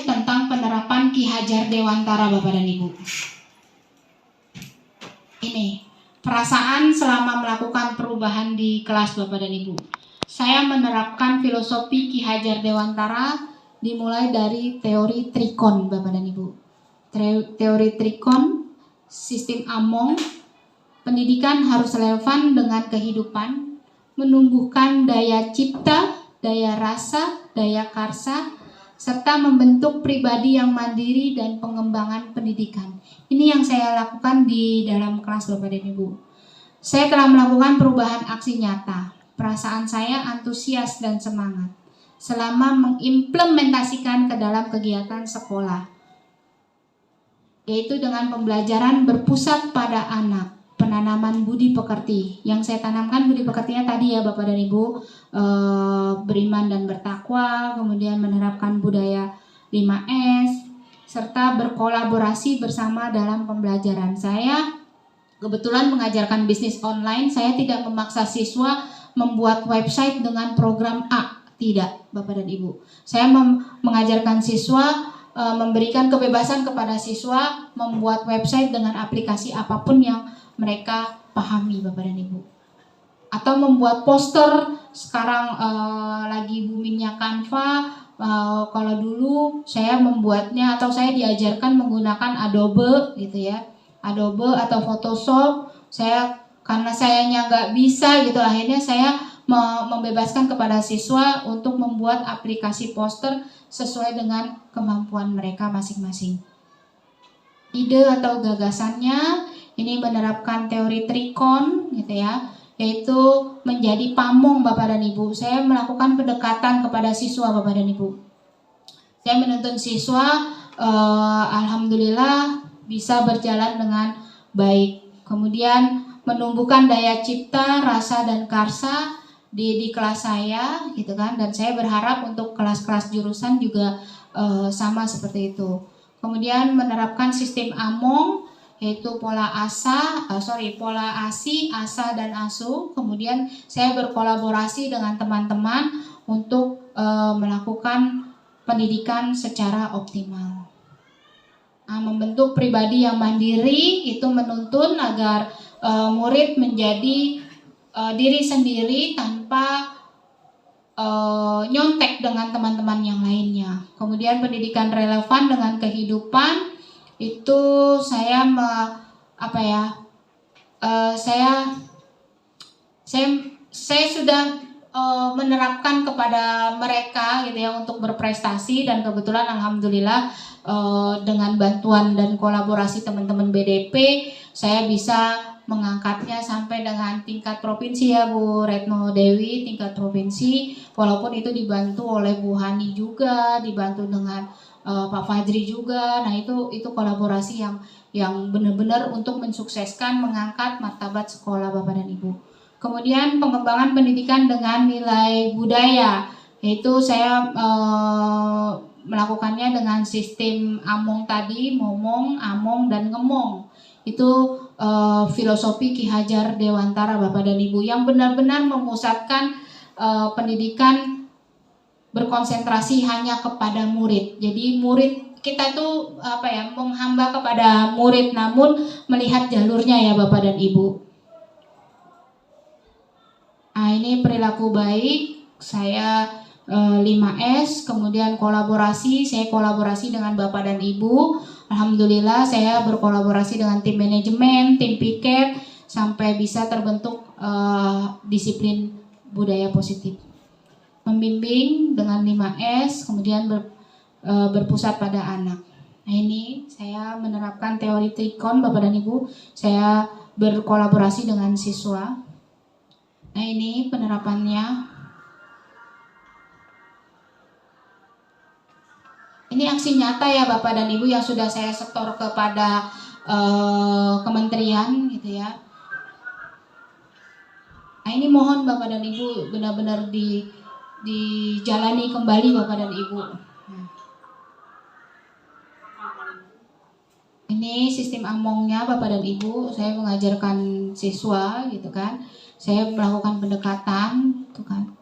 tentang penerapan Ki Hajar Dewantara Bapak dan Ibu. Ini perasaan selama melakukan perubahan di kelas Bapak dan Ibu. Saya menerapkan filosofi Ki Hajar Dewantara dimulai dari teori trikon Bapak dan Ibu. Teori trikon, sistem Among, pendidikan harus relevan dengan kehidupan, menumbuhkan daya cipta, daya rasa, daya karsa, serta membentuk pribadi yang mandiri dan pengembangan pendidikan. Ini yang saya lakukan di dalam kelas Bapak dan Ibu. Saya telah melakukan perubahan aksi nyata. Perasaan saya antusias dan semangat selama mengimplementasikan ke dalam kegiatan sekolah, yaitu dengan pembelajaran berpusat pada anak, penanaman budi pekerti. Yang saya tanamkan budi pekertinya tadi ya Bapak dan Ibu, beriman dan bertakwa, kemudian menerapkan budaya 5S, serta berkolaborasi bersama dalam pembelajaran. Saya kebetulan mengajarkan bisnis online. Saya tidak memaksa siswa membuat website dengan program A, tidak Bapak dan Ibu. Saya mengajarkan siswa, memberikan kebebasan kepada siswa membuat website dengan aplikasi apapun yang mereka pahami Bapak dan Ibu. Atau membuat poster, sekarang lagi boomingnya Canva. Kalau dulu saya membuatnya atau saya diajarkan menggunakan Adobe gitu ya, Adobe atau Photoshop. Karena sayanya nggak bisa gitu, akhirnya saya membebaskan kepada siswa untuk membuat aplikasi poster sesuai dengan kemampuan mereka masing-masing. Ide atau gagasannya ini menerapkan teori trikon gitu ya, yaitu menjadi pamong Bapak dan Ibu. Saya melakukan pendekatan kepada siswa Bapak dan Ibu. Saya menuntun siswa, alhamdulillah bisa berjalan dengan baik. Kemudian menumbuhkan daya cipta, rasa dan karsa di kelas saya gitu kan, dan saya berharap untuk kelas-kelas jurusan juga sama seperti itu. Kemudian menerapkan sistem Among, yaitu pola ASI, ASA dan ASU. Kemudian saya berkolaborasi dengan teman-teman untuk melakukan pendidikan secara optimal. Membentuk pribadi yang mandiri itu menuntun agar murid menjadi diri sendiri tanpa nyontek dengan teman-teman yang lainnya. Kemudian pendidikan relevan dengan kehidupan itu saya saya sudah menerapkan kepada mereka gitu ya untuk berprestasi, dan kebetulan alhamdulillah dengan bantuan dan kolaborasi teman-teman BDP saya bisa mengangkatnya sampai dengan tingkat provinsi ya Bu Retno Dewi, tingkat provinsi, walaupun itu dibantu oleh Bu Hani juga, dibantu dengan Pak Fajri juga. Nah itu kolaborasi yang benar-benar untuk mensukseskan mengangkat martabat sekolah Bapak dan Ibu. Kemudian pengembangan pendidikan dengan nilai budaya, yaitu saya melakukannya dengan sistem Among tadi, Momong, Among dan Ngemong. Itu filosofi Ki Hajar Dewantara Bapak dan Ibu yang benar-benar memusatkan pendidikan berkonsentrasi hanya kepada murid. Jadi murid kita tuh menghamba kepada murid namun melihat jalurnya ya Bapak dan Ibu. Nah ini perilaku baik, saya 5S, kemudian saya kolaborasi dengan Bapak dan Ibu. Alhamdulillah saya berkolaborasi dengan tim manajemen, tim piket, sampai bisa terbentuk disiplin budaya positif. Membimbing dengan 5S, kemudian berpusat pada anak. Nah ini saya menerapkan teori trikon Bapak dan Ibu, saya berkolaborasi dengan siswa. Nah ini penerapannya. Ini aksi nyata ya Bapak dan Ibu yang sudah saya setor kepada kementerian gitu ya. Nah ini mohon Bapak dan Ibu benar-benar dijalani kembali Bapak dan Ibu. Ini sistem Amongnya Bapak dan Ibu, saya mengajarkan siswa gitu kan. Saya melakukan pendekatan gitu kan.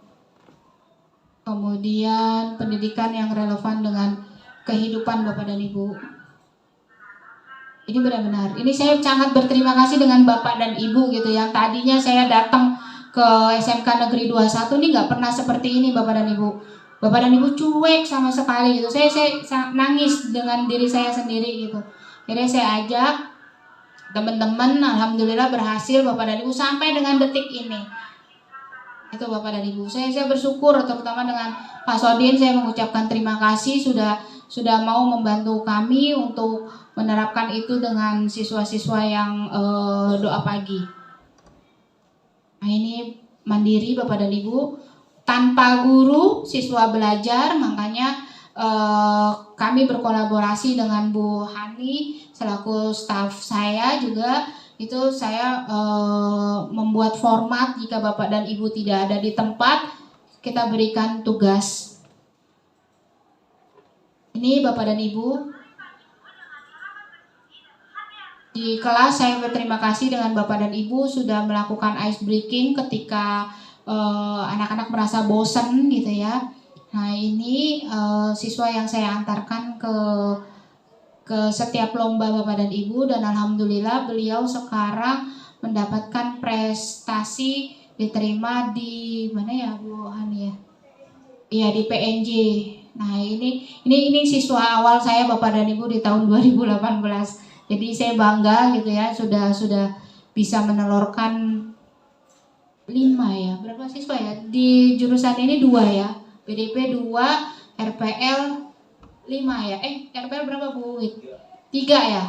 Kemudian pendidikan yang relevan dengan kehidupan Bapak dan Ibu. Ini benar-benar. Ini saya sangat berterima kasih dengan Bapak dan Ibu gitu. Yang tadinya saya datang ke SMK Negeri 21 ini nggak pernah seperti ini Bapak dan Ibu. Bapak dan Ibu cuek sama sekali gitu. Saya nangis dengan diri saya sendiri gitu. Jadi saya ajak teman-teman, alhamdulillah berhasil Bapak dan Ibu sampai dengan detik ini. Itu Bapak dan Ibu. Saya bersyukur terutama dengan Pak Sodin, saya mengucapkan terima kasih sudah mau membantu kami untuk menerapkan itu dengan siswa-siswa yang doa pagi. Nah ini mandiri Bapak dan Ibu, tanpa guru siswa belajar, makanya kami berkolaborasi dengan Bu Hani selaku staf saya juga. Itu saya membuat format jika Bapak dan Ibu tidak ada di tempat, kita berikan tugas. Ini Bapak dan Ibu, di kelas saya berterima kasih dengan Bapak dan Ibu sudah melakukan ice breaking ketika anak-anak merasa bosan gitu ya. Nah ini siswa yang saya antarkan ke setiap lomba Bapak dan Ibu, dan alhamdulillah beliau sekarang mendapatkan prestasi, diterima di mana ya Bu Hani ya? Iya di PNJ. Nah ini siswa awal saya Bapak dan Ibu di tahun 2018. Jadi saya bangga gitu ya, sudah bisa menelurkan 5 ya. Berapa siswa ya? Di jurusan ini 2 ya. PDP 2, RPL 5 ya. RPL berapa Bu? 3 ya.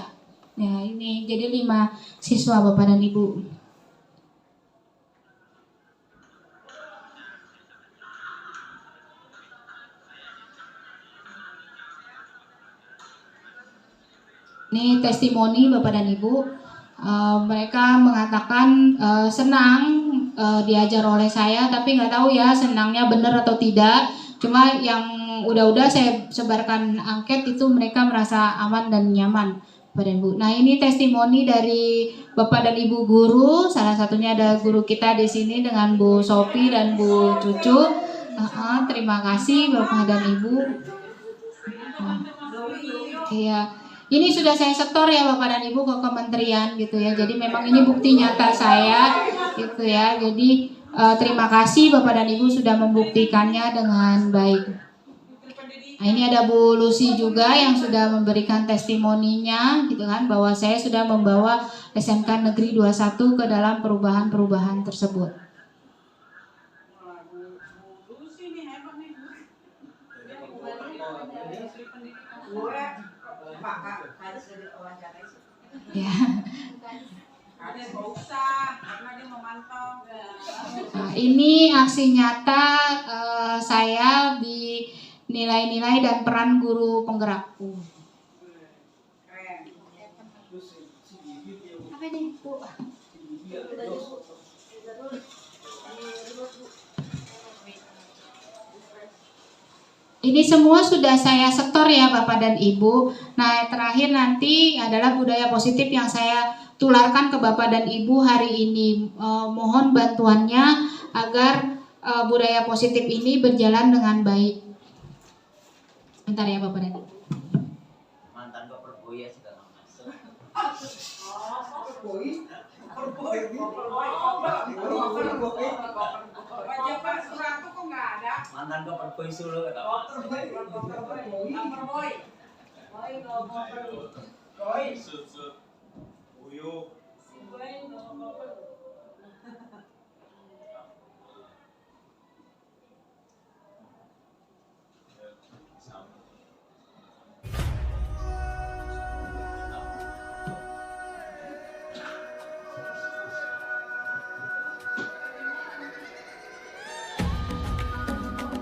Ya ini jadi 5 siswa Bapak dan Ibu. Ini testimoni Bapak dan Ibu, mereka mengatakan senang diajar oleh saya, tapi nggak tahu ya senangnya benar atau tidak. Cuma yang udah saya sebarkan angket itu mereka merasa aman dan nyaman Bapak dan Ibu. Nah ini testimoni dari Bapak dan Ibu guru, salah satunya ada guru kita di sini dengan Bu Sophie dan Bu Cucu. Terima kasih Bapak dan Ibu. Iya. Ini sudah saya setor ya Bapak dan Ibu ke kementerian gitu ya. Jadi memang ini bukti nyata saya gitu ya. Jadi terima kasih Bapak dan Ibu sudah membuktikannya dengan baik. Nah ini ada Bu Lucy juga yang sudah memberikan testimoninya gitu kan, bahwa saya sudah membawa SMK Negeri 21 ke dalam perubahan-perubahan tersebut. Ya. Nah, ini aksi nyata saya di nilai-nilai dan peran guru penggerak. Apa ini, Bu? Ini semua sudah saya setor ya Bapak dan Ibu. Nah terakhir nanti adalah budaya positif yang saya tularkan ke Bapak dan Ibu hari ini. Mohon bantuannya agar budaya positif ini berjalan dengan baik. Bentar ya Bapak dan Ibu. Mantan Bapak Boya sekarang masuk. Wajah Pak Suratu kok nggak ada? Mantan Bapak Boy Solo kata.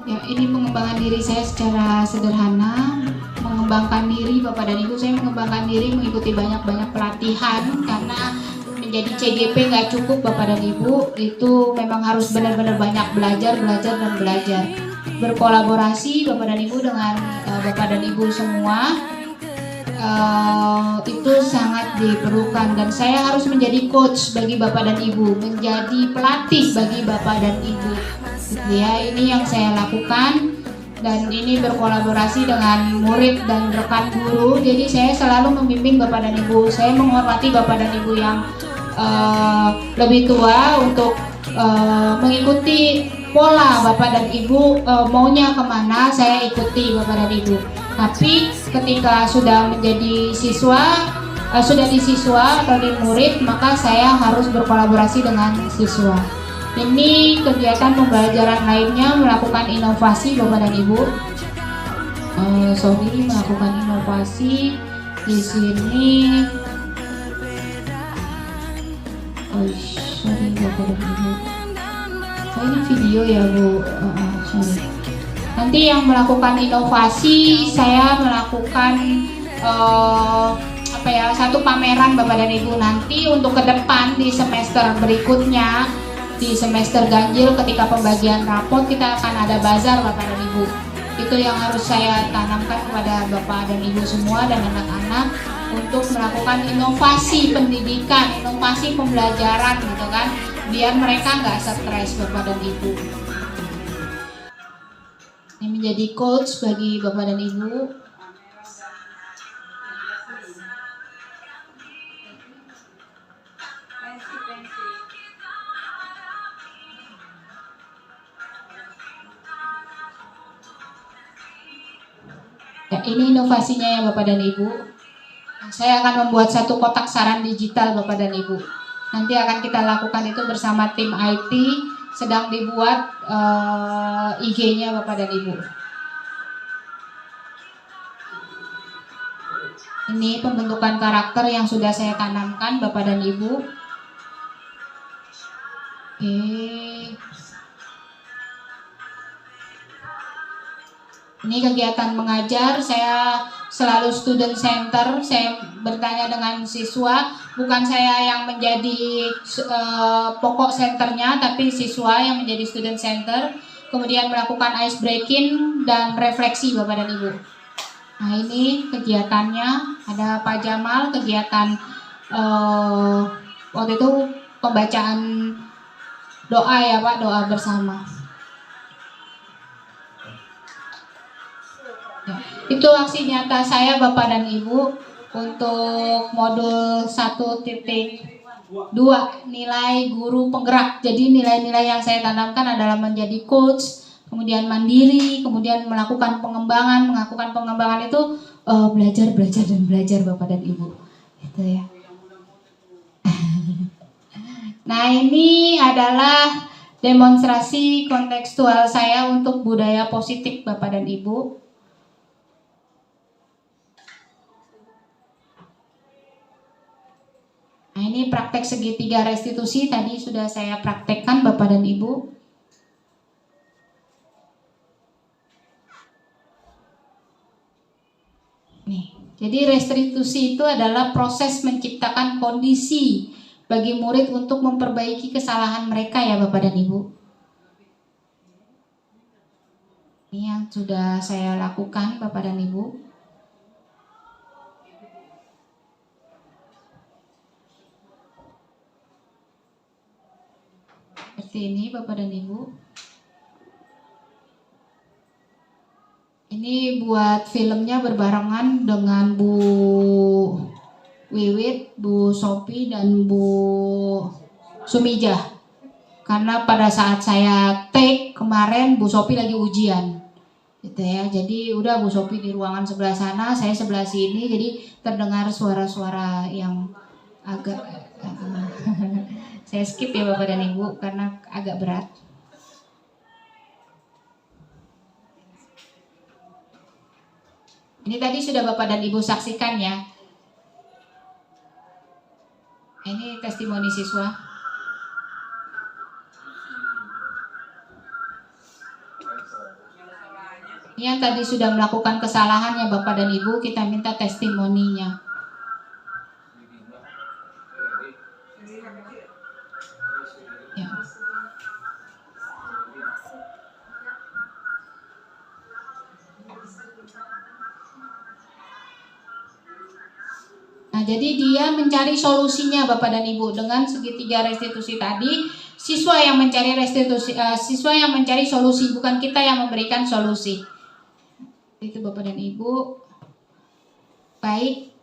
Ya, ini pengembangan diri saya secara sederhana, mengembangkan diri Bapak dan Ibu. Saya mengembangkan diri mengikuti banyak-banyak pelatihan karena menjadi CGP nggak cukup Bapak dan Ibu, itu memang harus benar-benar banyak belajar dan belajar. Berkolaborasi Bapak dan Ibu dengan Bapak dan Ibu semua itu sangat diperlukan, dan saya harus menjadi coach bagi Bapak dan Ibu, menjadi pelatih bagi Bapak dan Ibu. Ya, ini yang saya lakukan dan ini berkolaborasi dengan murid dan rekan guru. Jadi saya selalu membimbing Bapak dan Ibu. Saya menghormati Bapak dan Ibu yang lebih tua untuk mengikuti pola Bapak dan Ibu maunya kemana, saya ikuti Bapak dan Ibu. Tapi ketika sudah menjadi siswa, sudah di siswa atau di murid, maka saya harus berkolaborasi dengan siswa. Ini kegiatan pembelajaran lainnya melakukan inovasi Bapak dan Ibu. Melakukan inovasi di sini. Sorry Bapak dan Ibu. Ini video ya Bu. Sorry. Nanti yang melakukan inovasi, saya melakukan satu pameran Bapak dan Ibu. Nanti untuk ke depan di semester berikutnya, di semester ganjil ketika pembagian rapot, kita akan ada bazar Bapak dan Ibu. Itu yang harus saya tanamkan kepada Bapak dan Ibu semua dan anak-anak untuk melakukan inovasi pendidikan, inovasi pembelajaran gitu kan, biar mereka nggak stres Bapak dan Ibu. Ini menjadi coach bagi Bapak dan Ibu. Ya, ini inovasinya ya Bapak dan Ibu. Saya akan membuat satu kotak saran digital Bapak dan Ibu. Nanti akan kita lakukan itu bersama tim IT, sedang dibuat IG-nya Bapak dan Ibu. Ini pembentukan karakter yang sudah saya tanamkan Bapak dan Ibu. Oke. Ini kegiatan mengajar, saya selalu student center, saya bertanya dengan siswa, bukan saya yang menjadi pokok senternya, tapi siswa yang menjadi student center, kemudian melakukan ice breaking dan refleksi Bapak dan Ibu. Nah ini kegiatannya, ada Pak Jamal, kegiatan waktu itu pembacaan doa ya Pak, doa bersama. Itu aksi nyata saya Bapak dan Ibu untuk modul 1.2 nilai guru penggerak. Jadi nilai-nilai yang saya tanamkan adalah menjadi coach, kemudian mandiri, kemudian melakukan pengembangan. Melakukan pengembangan itu belajar dan belajar Bapak dan Ibu. Gitu ya. Nah ini adalah demonstrasi kontekstual saya untuk budaya positif Bapak dan Ibu. Nah ini praktek segitiga restitusi tadi sudah saya praktekkan Bapak dan Ibu. Nih, jadi restitusi itu adalah proses menciptakan kondisi bagi murid untuk memperbaiki kesalahan mereka ya Bapak dan Ibu. Ini yang sudah saya lakukan Bapak dan Ibu. Seperti ini Bapak dan Ibu. Ini buat filmnya berbarengan dengan Bu Wiwit, Bu Sopi, dan Bu Sumijah. Karena pada saat saya take kemarin Bu Sopi lagi ujian. Gitu ya. Jadi udah Bu Sopi di ruangan sebelah sana, saya sebelah sini, jadi terdengar suara-suara yang agak saya skip ya Bapak dan Ibu karena agak berat. Ini tadi sudah Bapak dan Ibu saksikan ya. Ini testimoni siswa. Ini yang tadi sudah melakukan kesalahan ya Bapak dan Ibu, kita minta testimoninya. Ya. Nah, jadi dia mencari solusinya Bapak dan Ibu dengan segitiga restitusi tadi. Siswa yang mencari restitusi, siswa yang mencari solusi, bukan kita yang memberikan solusi. Itu Bapak dan Ibu. Baik,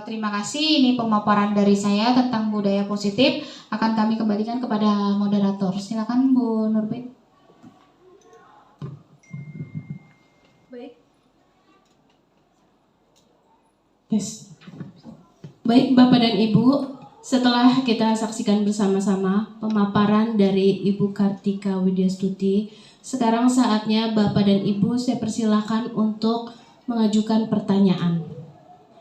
terima kasih. Ini pemaparan dari saya tentang budaya positif. Akan kami kembalikan kepada moderator. Silakan Bu Nurbin. Yes. Baik Bapak dan Ibu, setelah kita saksikan bersama-sama pemaparan dari Ibu Kartika Widyastuti, sekarang saatnya Bapak dan Ibu saya persilahkan untuk mengajukan pertanyaan.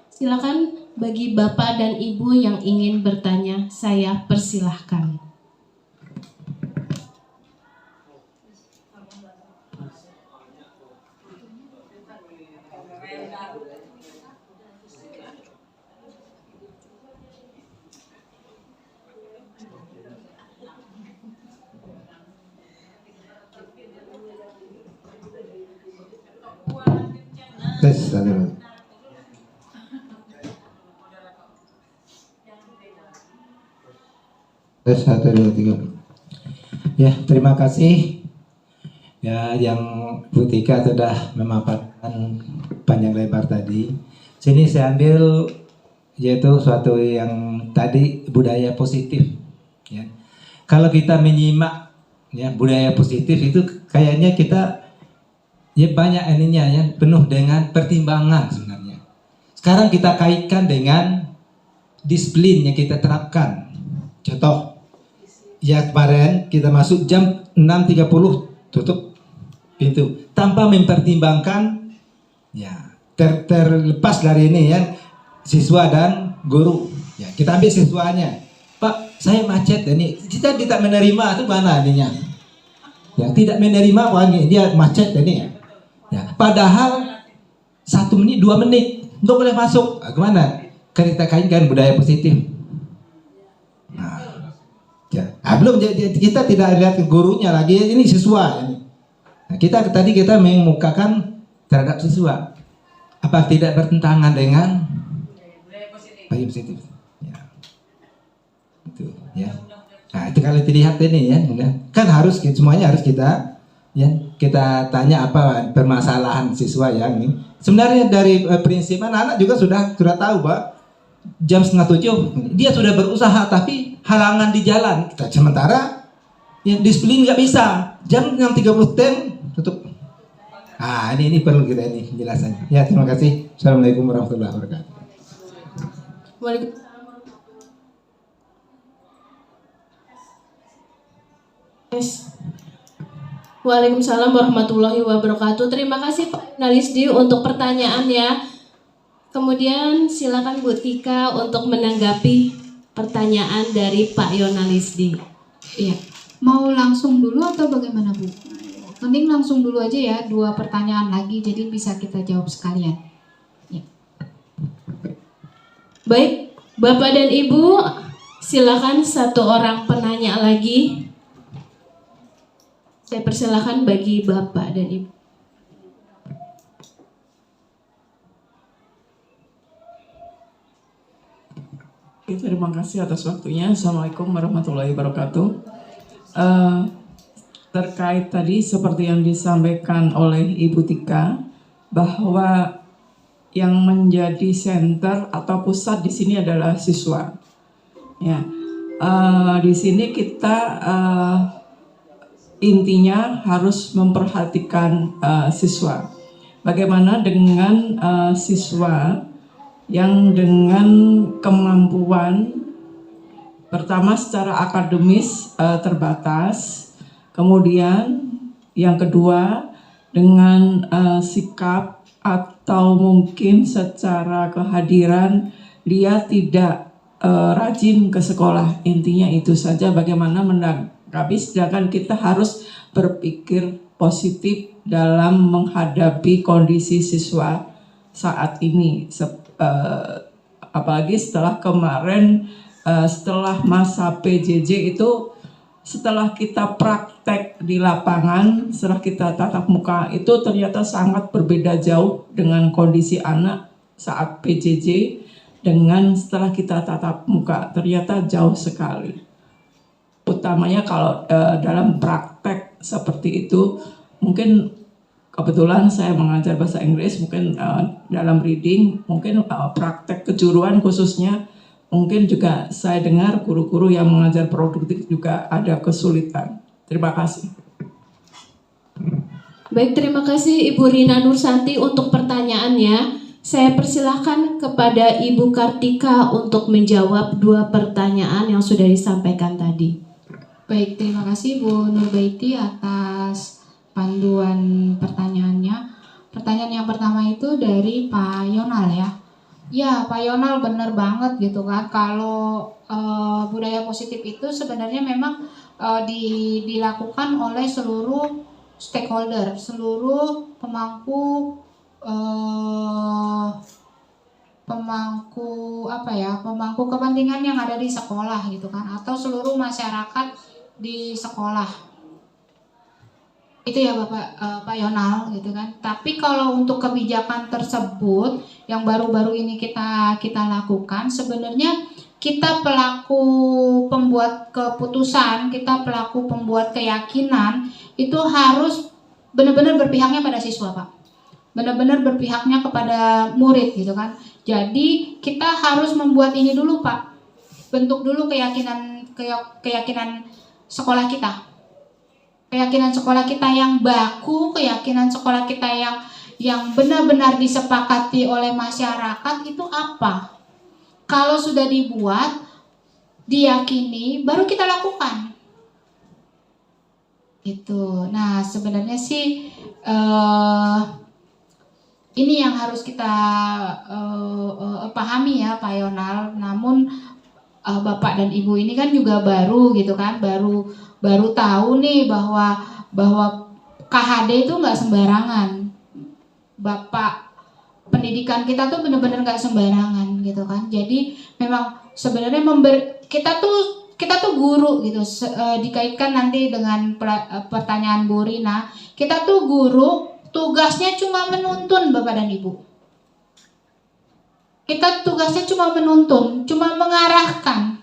Silakan bagi Bapak dan Ibu yang ingin bertanya, saya persilahkan. Tes, ada. Tes 1, 2, 3. Ya, terima kasih ya yang Bu Tika sudah memaparkan panjang lebar tadi. Sini saya ambil yaitu suatu yang tadi budaya positif. Ya. Kalau kita menyimak ya budaya positif itu kayaknya kita ya banyak ininya ya penuh dengan pertimbangan sebenarnya. Sekarang kita kaitkan dengan disiplin yang kita terapkan. Contoh, ya kemarin kita masuk jam 6.30 tutup pintu tanpa mempertimbangkan ya terlepas dari ini ya siswa dan guru. Ya kita ambil siswanya. Pak, saya macet ini. Kita tidak menerima itu mana ininya? Yang tidak menerima wangi dia macet ini ya. Ya, padahal 1 menit, 2 menit nggak boleh masuk. Gimana? Kita kaitkan budaya positif. Nah, ya. Belum kita tidak lihat ke gurunya lagi. Ini siswa. Nah, kita mengemukakan terhadap siswa. Apa tidak bertentangan dengan budaya positif? Ya. Itu, ya. Nah, itu kalau dilihat ini ya, kan harus semuanya harus kita ya kita tanya apa permasalahan siswa yang ini. Sebenarnya dari prinsip anak juga sudah tahu bahwa jam 6:30 dia sudah berusaha tapi halangan di jalan. Kita sementara ya disiplin nggak bisa. Jam 6.30 tutup. Ah ini perlu kita ini penjelasannya. Ya terima kasih. Assalamualaikum warahmatullahi wabarakatuh. Waalaikumsalam. Waalaikumsalam warahmatullahi wabarakatuh. Terima kasih Pak Yonalisdi untuk pertanyaannya. Kemudian silakan Bu Tika untuk menanggapi pertanyaan dari Pak Yonalisdi. Iya. Mau langsung dulu atau bagaimana Bu? Mending langsung dulu aja ya, 2 pertanyaan lagi jadi bisa kita jawab sekalian. Ya. Baik, Bapak dan Ibu, silakan 1 orang penanya lagi. Saya persilahkan bagi Bapak dan Ibu. Terima kasih atas waktunya. Assalamualaikum warahmatullahi wabarakatuh. Terkait tadi seperti yang disampaikan oleh Ibu Tika, bahwa yang menjadi center atau pusat di sini adalah siswa. Ya, di sini kita intinya harus memperhatikan siswa. Bagaimana dengan siswa yang dengan kemampuan pertama secara akademis terbatas, kemudian yang kedua dengan sikap atau mungkin secara kehadiran dia tidak rajin ke sekolah. Intinya itu saja, bagaimana menanggapi, sedangkan kita harus berpikir positif dalam menghadapi kondisi siswa saat ini. Apalagi setelah kemarin, setelah masa PJJ itu, setelah kita praktek di lapangan, setelah kita tatap muka, itu ternyata sangat berbeda jauh dengan kondisi anak saat PJJ dengan setelah kita tatap muka, ternyata jauh sekali. Utamanya kalau dalam praktek seperti itu, mungkin kebetulan saya mengajar bahasa Inggris, mungkin dalam reading, mungkin praktek kejuruan khususnya, mungkin juga saya dengar guru-guru yang mengajar produktif juga ada kesulitan. Terima kasih. Baik, terima kasih Ibu Rina Nursanti untuk pertanyaannya. Saya persilahkan kepada Ibu Kartika untuk menjawab 2 pertanyaan yang sudah disampaikan tadi. Baik, terima kasih Bu Nurbaiti atas panduan pertanyaannya. Pertanyaan yang pertama itu dari Pak Yonal ya. Ya, Pak Yonal benar banget gitu kan. Kalau budaya positif itu sebenarnya memang dilakukan oleh seluruh stakeholder, seluruh pemangku pemangku kepentingan yang ada di sekolah gitu kan, atau seluruh masyarakat di sekolah. Itu ya Pak Yonal gitu kan. Tapi kalau untuk kebijakan tersebut yang baru-baru ini kita lakukan, sebenarnya kita pelaku pembuat keputusan, kita pelaku pembuat keyakinan itu harus benar-benar berpihaknya pada siswa, Pak. Benar-benar berpihaknya kepada murid gitu kan. Jadi kita harus membuat ini dulu, Pak. Bentuk dulu keyakinan sekolah kita. Keyakinan sekolah kita yang baku, keyakinan sekolah kita yang benar-benar disepakati oleh masyarakat itu apa? Kalau sudah dibuat, diyakini, baru kita lakukan. Itu. Nah, sebenarnya sih ini yang harus kita pahami ya Pak Yonal. Namun Bapak dan Ibu ini kan juga baru gitu kan, baru tahu nih bahwa KHD itu nggak sembarangan. Bapak, pendidikan kita tuh benar-benar nggak sembarangan gitu kan. Jadi memang sebenarnya kita tuh guru gitu. Dikaitkan nanti dengan pertanyaan Bu Rina, kita tuh guru. Tugasnya cuma menuntun Bapak dan Ibu. Kita tugasnya cuma menuntun, cuma mengarahkan.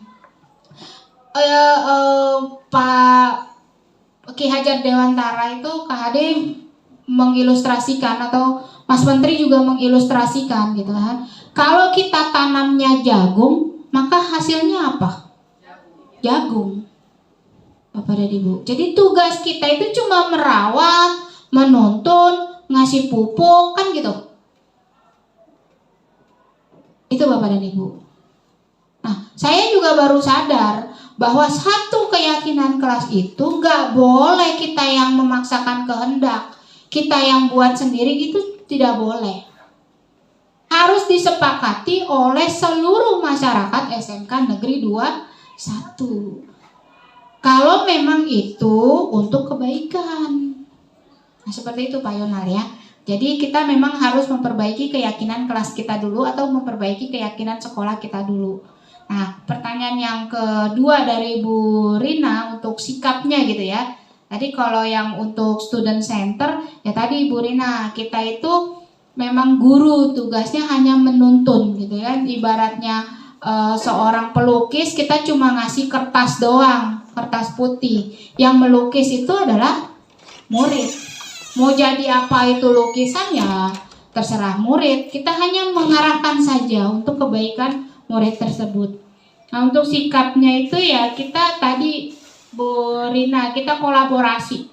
Pak Ki Hajar Dewantara itu KHD mengilustrasikan, atau Mas Menteri juga mengilustrasikan gitu kan. Kalau kita tanamnya jagung, maka hasilnya apa? Jagung. Bapak dan Ibu. Jadi tugas kita itu cuma merawat, menuntun, ngasih pupuk, kan gitu. Itu Bapak dan Ibu. Nah, saya juga baru sadar bahwa satu keyakinan kelas itu nggak boleh kita yang memaksakan kehendak, kita yang buat sendiri, itu tidak boleh. Harus disepakati oleh seluruh masyarakat SMK Negeri 21. Kalau memang itu untuk kebaikan. Nah, seperti itu Pak Yonal ya. Jadi kita memang harus memperbaiki keyakinan kelas kita dulu, atau memperbaiki keyakinan sekolah kita dulu. Nah, pertanyaan yang kedua dari Bu Rina untuk sikapnya gitu ya. Tadi kalau yang untuk student center, ya tadi Bu Rina, kita itu memang guru, tugasnya hanya menuntun gitu ya. Ibaratnya seorang pelukis, kita cuma ngasih kertas doang, kertas putih. Yang melukis itu adalah murid. Mau jadi apa itu lukisan ya terserah murid. Kita hanya mengarahkan saja untuk kebaikan murid tersebut. Nah, untuk sikapnya itu ya kita tadi Bu Rina, kita kolaborasi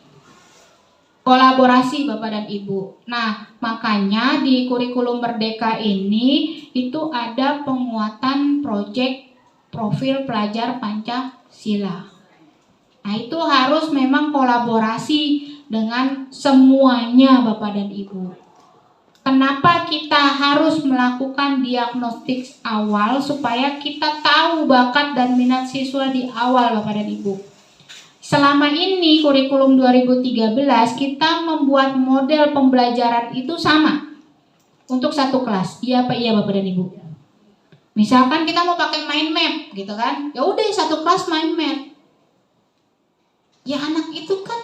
Bapak dan Ibu. Nah, makanya di kurikulum Merdeka ini itu ada penguatan proyek profil pelajar Pancasila. Nah, itu harus memang kolaborasi dengan semuanya Bapak dan Ibu. Kenapa kita harus melakukan diagnostik awal? Supaya kita tahu bakat dan minat siswa di awal Bapak dan Ibu. Selama ini kurikulum 2013 kita membuat model pembelajaran itu sama untuk satu kelas. Iya Pak, iya Bapak dan Ibu. Misalkan kita mau pakai mind map gitu kan, ya udah satu kelas mind map. Ya anak itu kan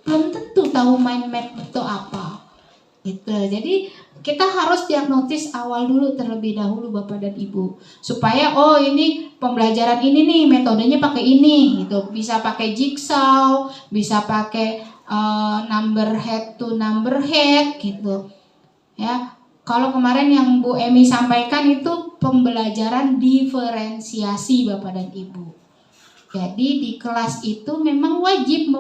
belum tentu tahu mind map itu apa gitu. Jadi kita harus diagnosis awal dulu terlebih dahulu Bapak dan Ibu, supaya oh ini pembelajaran ini nih metodenya pakai ini gitu. Bisa pakai jigsaw, bisa pakai number head to number head gitu. Ya, kalau kemarin yang Bu Emi sampaikan itu pembelajaran diferensiasi Bapak dan Ibu. Jadi di kelas itu memang wajib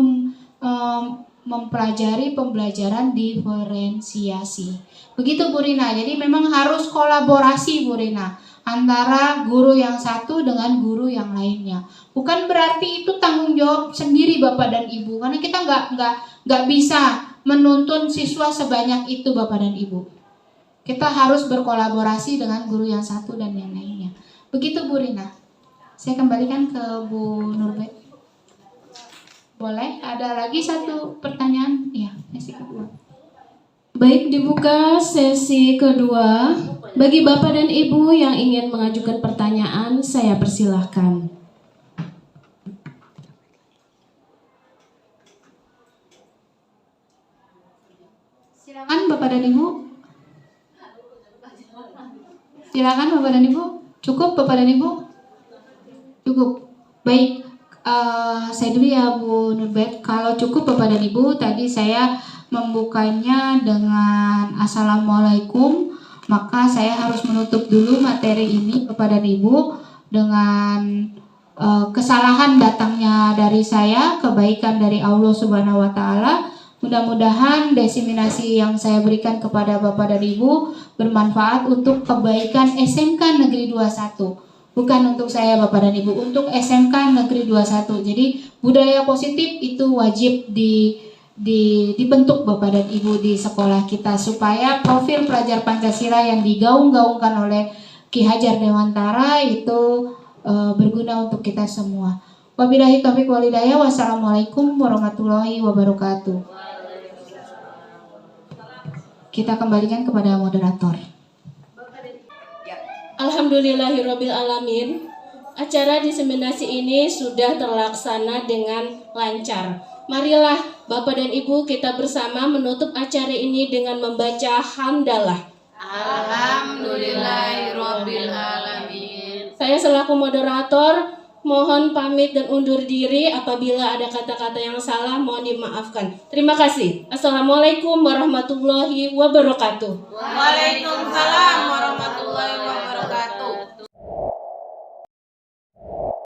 mempelajari pembelajaran diferensiasi. Begitu Bu Rina. Jadi memang harus kolaborasi Bu Rina antara guru yang satu dengan guru yang lainnya. Bukan berarti itu tanggung jawab sendiri Bapak dan Ibu, karena kita nggak bisa menuntun siswa sebanyak itu Bapak dan Ibu. Kita harus berkolaborasi dengan guru yang satu dan yang lainnya. Begitu Bu Rina. Saya kembalikan ke Bu Nurbet. Boleh? Ada lagi satu pertanyaan? Iya, sesi kedua. Baik, dibuka sesi kedua. Bagi Bapak dan Ibu yang ingin mengajukan pertanyaan, saya persilahkan. Silakan Bapak dan Ibu. Silakan Bapak dan Ibu. Cukup Bapak dan Ibu? Cukup. Baik, saya dulu ya Bu Nurbet. Kalau cukup Bapak dan Ibu, tadi saya membukanya dengan Assalamualaikum, maka saya harus menutup dulu materi ini Bapak dan Ibu dengan kesalahan datangnya dari saya, kebaikan dari Allah Subhanahu wa taala. Mudah-mudahan diseminasi yang saya berikan kepada Bapak dan Ibu bermanfaat untuk kebaikan SMK Negeri 21. Bukan untuk saya Bapak dan Ibu, untuk SMK Negeri 21. Jadi budaya positif itu wajib dibentuk Bapak dan Ibu di sekolah kita, supaya profil pelajar Pancasila yang digaung-gaungkan oleh Ki Hajar Dewantara itu berguna untuk kita semua. Wabillahi taufiq wal hidayah. Wassalamualaikum warahmatullahi wabarakatuh. Kita kembalikan kepada moderator. Alhamdulillahirabbil alamin. Acara diseminasi ini sudah terlaksana dengan lancar. Marilah Bapak dan Ibu kita bersama menutup acara ini dengan membaca hamdalah. Alhamdulillahirabbil alamin. Saya selaku moderator mohon pamit dan undur diri. Apabila ada kata-kata yang salah mohon dimaafkan. Terima kasih. Assalamualaikum warahmatullahi wabarakatuh. Waalaikumsalam warahmatullahi wabarakatuh.